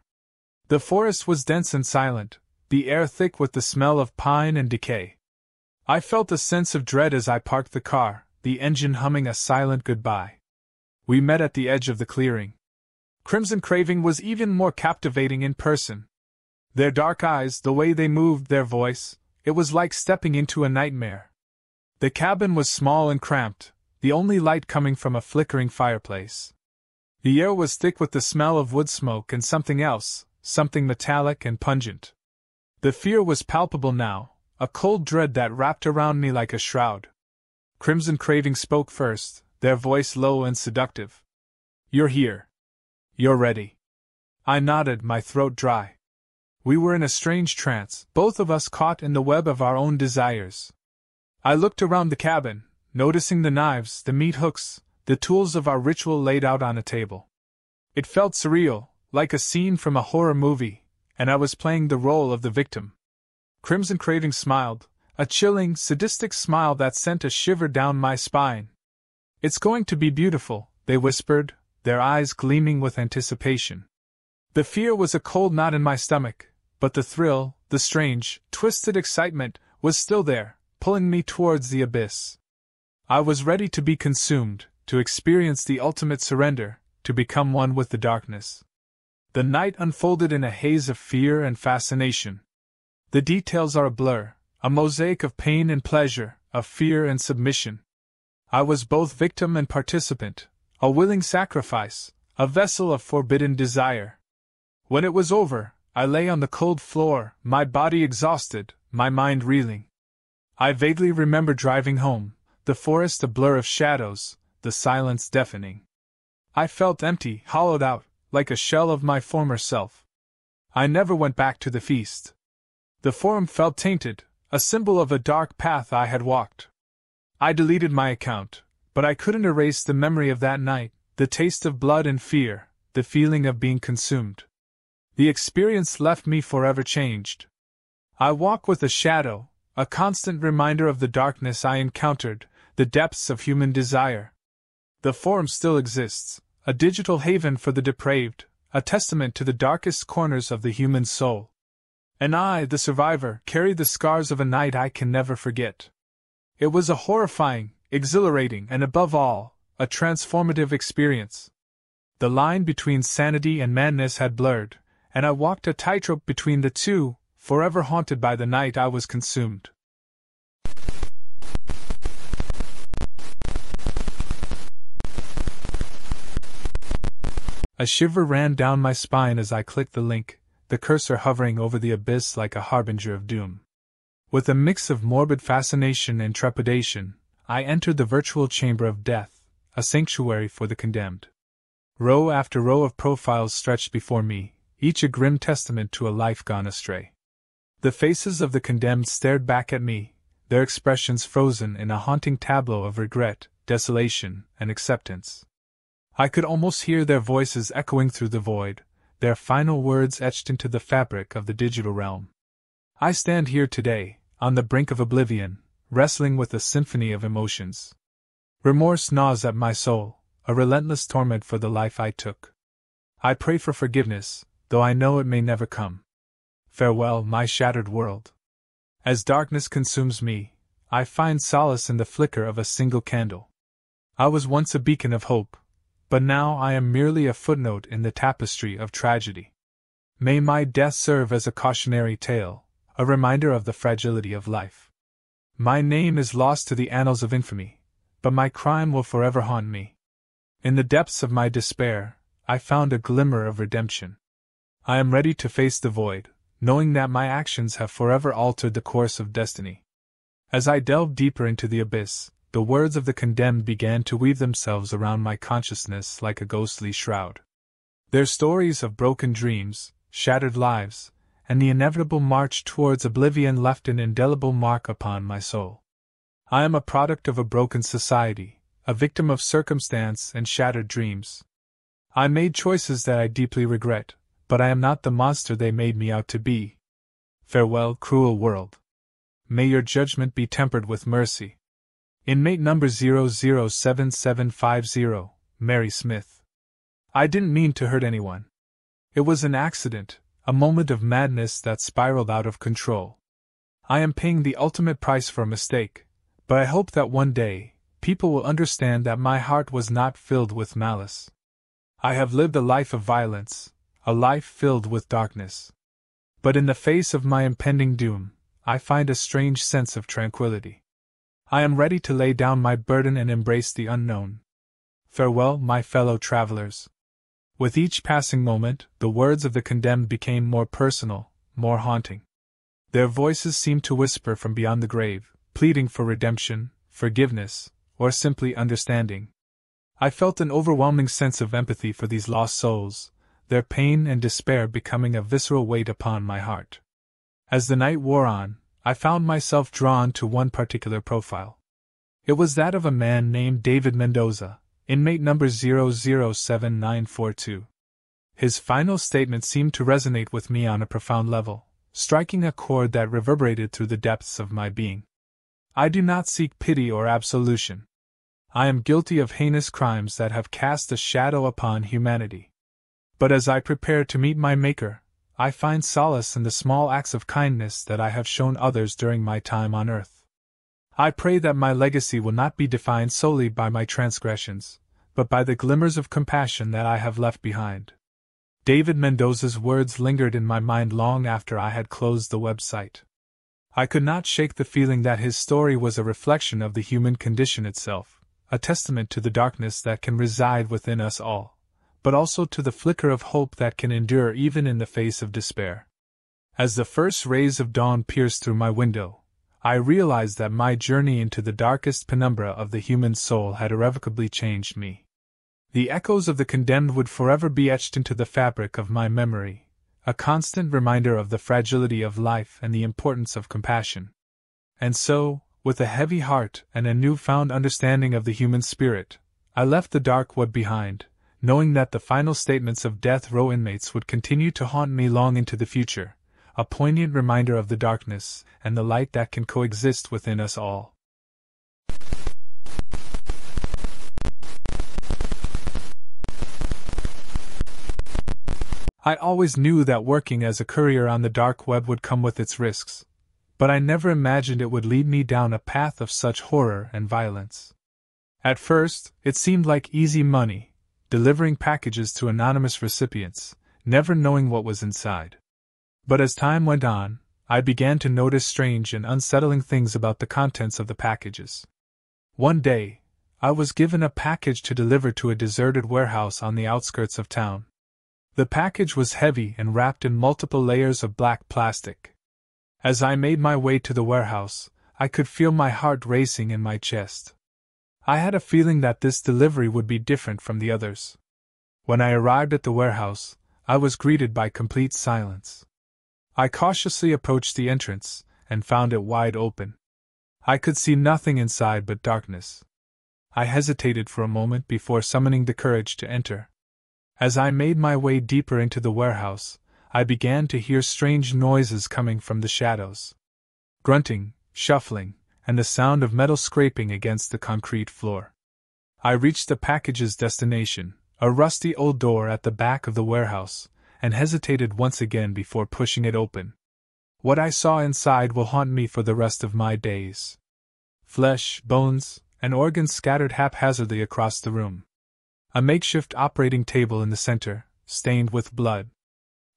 The forest was dense and silent, the air thick with the smell of pine and decay. I felt a sense of dread as I parked the car, the engine humming a silent goodbye. We met at the edge of the clearing. Crimson Craving was even more captivating in person. Their dark eyes, the way they moved, their voice, it was like stepping into a nightmare. The cabin was small and cramped, the only light coming from a flickering fireplace. The air was thick with the smell of wood smoke and something else, something metallic and pungent. The fear was palpable now, a cold dread that wrapped around me like a shroud. Crimson Craving spoke first, their voice low and seductive. "You're here. You're ready." I nodded, my throat dry. We were in a strange trance, both of us caught in the web of our own desires. I looked around the cabin, noticing the knives, the meat hooks, the tools of our ritual laid out on a table. It felt surreal, like a scene from a horror movie, and I was playing the role of the victim. Crimson Craving smiled, a chilling, sadistic smile that sent a shiver down my spine. "It's going to be beautiful," they whispered, their eyes gleaming with anticipation. The fear was a cold knot in my stomach, but the thrill, the strange, twisted excitement, was still there, pulling me towards the abyss. I was ready to be consumed, to experience the ultimate surrender, to become one with the darkness. The night unfolded in a haze of fear and fascination. The details are a blur, a mosaic of pain and pleasure, of fear and submission. I was both victim and participant, a willing sacrifice, a vessel of forbidden desire. When it was over, I lay on the cold floor, my body exhausted, my mind reeling. I vaguely remember driving home, the forest a blur of shadows, the silence deafening. I felt empty, hollowed out, like a shell of my former self. I never went back to the feast. The forum felt tainted, a symbol of a dark path I had walked. I deleted my account, but I couldn't erase the memory of that night, the taste of blood and fear, the feeling of being consumed. The experience left me forever changed. I walk with a shadow, a constant reminder of the darkness I encountered, the depths of human desire. The forum still exists, a digital haven for the depraved, a testament to the darkest corners of the human soul. And I, the survivor, carry the scars of a night I can never forget. It was a horrifying, exhilarating, and above all, a transformative experience. The line between sanity and madness had blurred, and I walked a tightrope between the two, forever haunted by the night I was consumed. A shiver ran down my spine as I clicked the link, the cursor hovering over the abyss like a harbinger of doom. With a mix of morbid fascination and trepidation, I entered the virtual chamber of death, a sanctuary for the condemned. Row after row of profiles stretched before me, each a grim testament to a life gone astray. The faces of the condemned stared back at me, their expressions frozen in a haunting tableau of regret, desolation, and acceptance. I could almost hear their voices echoing through the void, their final words etched into the fabric of the digital realm. I stand here today, on the brink of oblivion, wrestling with a symphony of emotions. Remorse gnaws at my soul, a relentless torment for the life I took. I pray for forgiveness, though I know it may never come. Farewell, my shattered world. As darkness consumes me, I find solace in the flicker of a single candle. I was once a beacon of hope, but now I am merely a footnote in the tapestry of tragedy. May my death serve as a cautionary tale, a reminder of the fragility of life. My name is lost to the annals of infamy, but my crime will forever haunt me. In the depths of my despair, I found a glimmer of redemption. I am ready to face the void, knowing that my actions have forever altered the course of destiny. As I delved deeper into the abyss, the words of the condemned began to weave themselves around my consciousness like a ghostly shroud. Their stories of broken dreams, shattered lives, and the inevitable march towards oblivion left an indelible mark upon my soul. I am a product of a broken society, a victim of circumstance and shattered dreams. I made choices that I deeply regret, but I am not the monster they made me out to be. Farewell, cruel world. May your judgment be tempered with mercy. Inmate number 007750, Mary Smith. I didn't mean to hurt anyone. It was an accident, a moment of madness that spiraled out of control. I am paying the ultimate price for a mistake, but I hope that one day, people will understand that my heart was not filled with malice. I have lived a life of violence, a life filled with darkness. But in the face of my impending doom, I find a strange sense of tranquility. I am ready to lay down my burden and embrace the unknown. Farewell, my fellow travelers. With each passing moment, the words of the condemned became more personal, more haunting. Their voices seemed to whisper from beyond the grave, pleading for redemption, forgiveness, or simply understanding. I felt an overwhelming sense of empathy for these lost souls, their pain and despair becoming a visceral weight upon my heart. As the night wore on, I found myself drawn to one particular profile. It was that of a man named David Mendoza, inmate number 007942. His final statement seemed to resonate with me on a profound level, striking a chord that reverberated through the depths of my being. I do not seek pity or absolution. I am guilty of heinous crimes that have cast a shadow upon humanity. But as I prepare to meet my Maker, I find solace in the small acts of kindness that I have shown others during my time on earth. I pray that my legacy will not be defined solely by my transgressions, but by the glimmers of compassion that I have left behind. David Mendoza's words lingered in my mind long after I had closed the website. I could not shake the feeling that his story was a reflection of the human condition itself, a testament to the darkness that can reside within us all, but also to the flicker of hope that can endure even in the face of despair. As the first rays of dawn pierced through my window, I realized that my journey into the darkest penumbra of the human soul had irrevocably changed me. The echoes of the condemned would forever be etched into the fabric of my memory, a constant reminder of the fragility of life and the importance of compassion. And so, with a heavy heart and a newfound understanding of the human spirit, I left the dark web behind, knowing that the final statements of death row inmates would continue to haunt me long into the future, a poignant reminder of the darkness and the light that can coexist within us all. I always knew that working as a courier on the dark web would come with its risks, but I never imagined it would lead me down a path of such horror and violence. At first, it seemed like easy money, delivering packages to anonymous recipients, never knowing what was inside. But as time went on, I began to notice strange and unsettling things about the contents of the packages. One day, I was given a package to deliver to a deserted warehouse on the outskirts of town. The package was heavy and wrapped in multiple layers of black plastic. As I made my way to the warehouse, I could feel my heart racing in my chest. I had a feeling that this delivery would be different from the others. When I arrived at the warehouse, I was greeted by complete silence. I cautiously approached the entrance and found it wide open. I could see nothing inside but darkness. I hesitated for a moment before summoning the courage to enter. As I made my way deeper into the warehouse, I began to hear strange noises coming from the shadows. Grunting, shuffling, and the sound of metal scraping against the concrete floor. I reached the package's destination, a rusty old door at the back of the warehouse, and hesitated once again before pushing it open. What I saw inside will haunt me for the rest of my days. Flesh, bones, and organs scattered haphazardly across the room. A makeshift operating table in the center, stained with blood.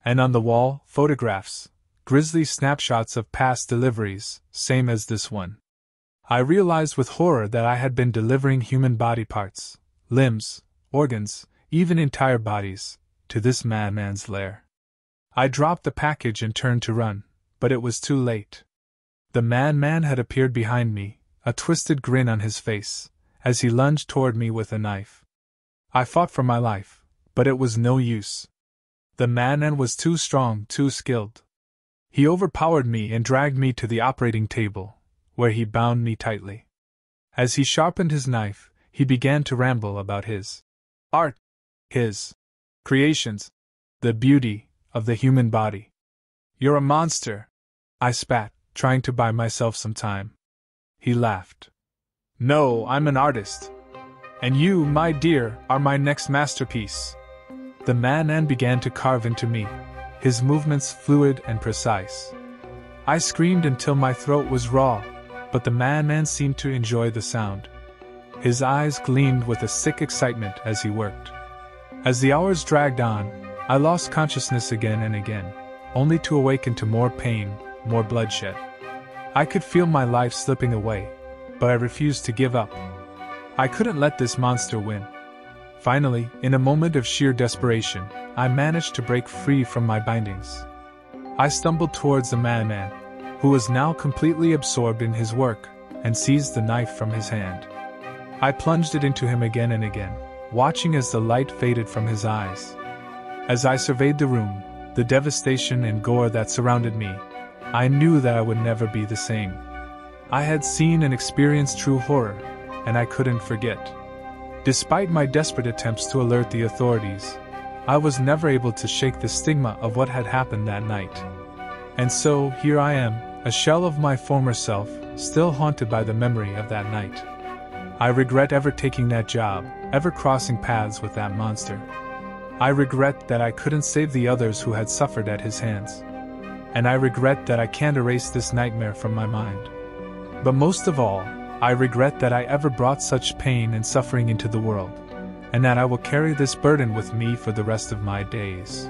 And on the wall, photographs, grisly snapshots of past deliveries, same as this one. I realized with horror that I had been delivering human body parts, limbs, organs, even entire bodies, to this madman's lair. I dropped the package and turned to run, but it was too late. The madman had appeared behind me, a twisted grin on his face, as he lunged toward me with a knife. I fought for my life, but it was no use. The madman was too strong, too skilled. He overpowered me and dragged me to the operating table, where he bound me tightly. As he sharpened his knife, he began to ramble about his art, his creations, the beauty of the human body. "You're a monster," I spat, trying to buy myself some time. He laughed. "No, I'm an artist. And you, my dear, are my next masterpiece." The madman began to carve into me, his movements fluid and precise. I screamed until my throat was raw, but the madman seemed to enjoy the sound. His eyes gleamed with a sick excitement as he worked. As the hours dragged on, I lost consciousness again and again, only to awaken to more pain, more bloodshed. I could feel my life slipping away, but I refused to give up. I couldn't let this monster win. Finally, in a moment of sheer desperation, I managed to break free from my bindings. I stumbled towards the madman, who was now completely absorbed in his work, and seized the knife from his hand. I plunged it into him again and again, watching as the light faded from his eyes. As I surveyed the room, the devastation and gore that surrounded me, I knew that I would never be the same. I had seen and experienced true horror, and I couldn't forget. Despite my desperate attempts to alert the authorities, I was never able to shake the stigma of what had happened that night. And so, here I am, a shell of my former self, still haunted by the memory of that night. I regret ever taking that job, ever crossing paths with that monster. I regret that I couldn't save the others who had suffered at his hands. And I regret that I can't erase this nightmare from my mind. But most of all, I regret that I ever brought such pain and suffering into the world, and that I will carry this burden with me for the rest of my days.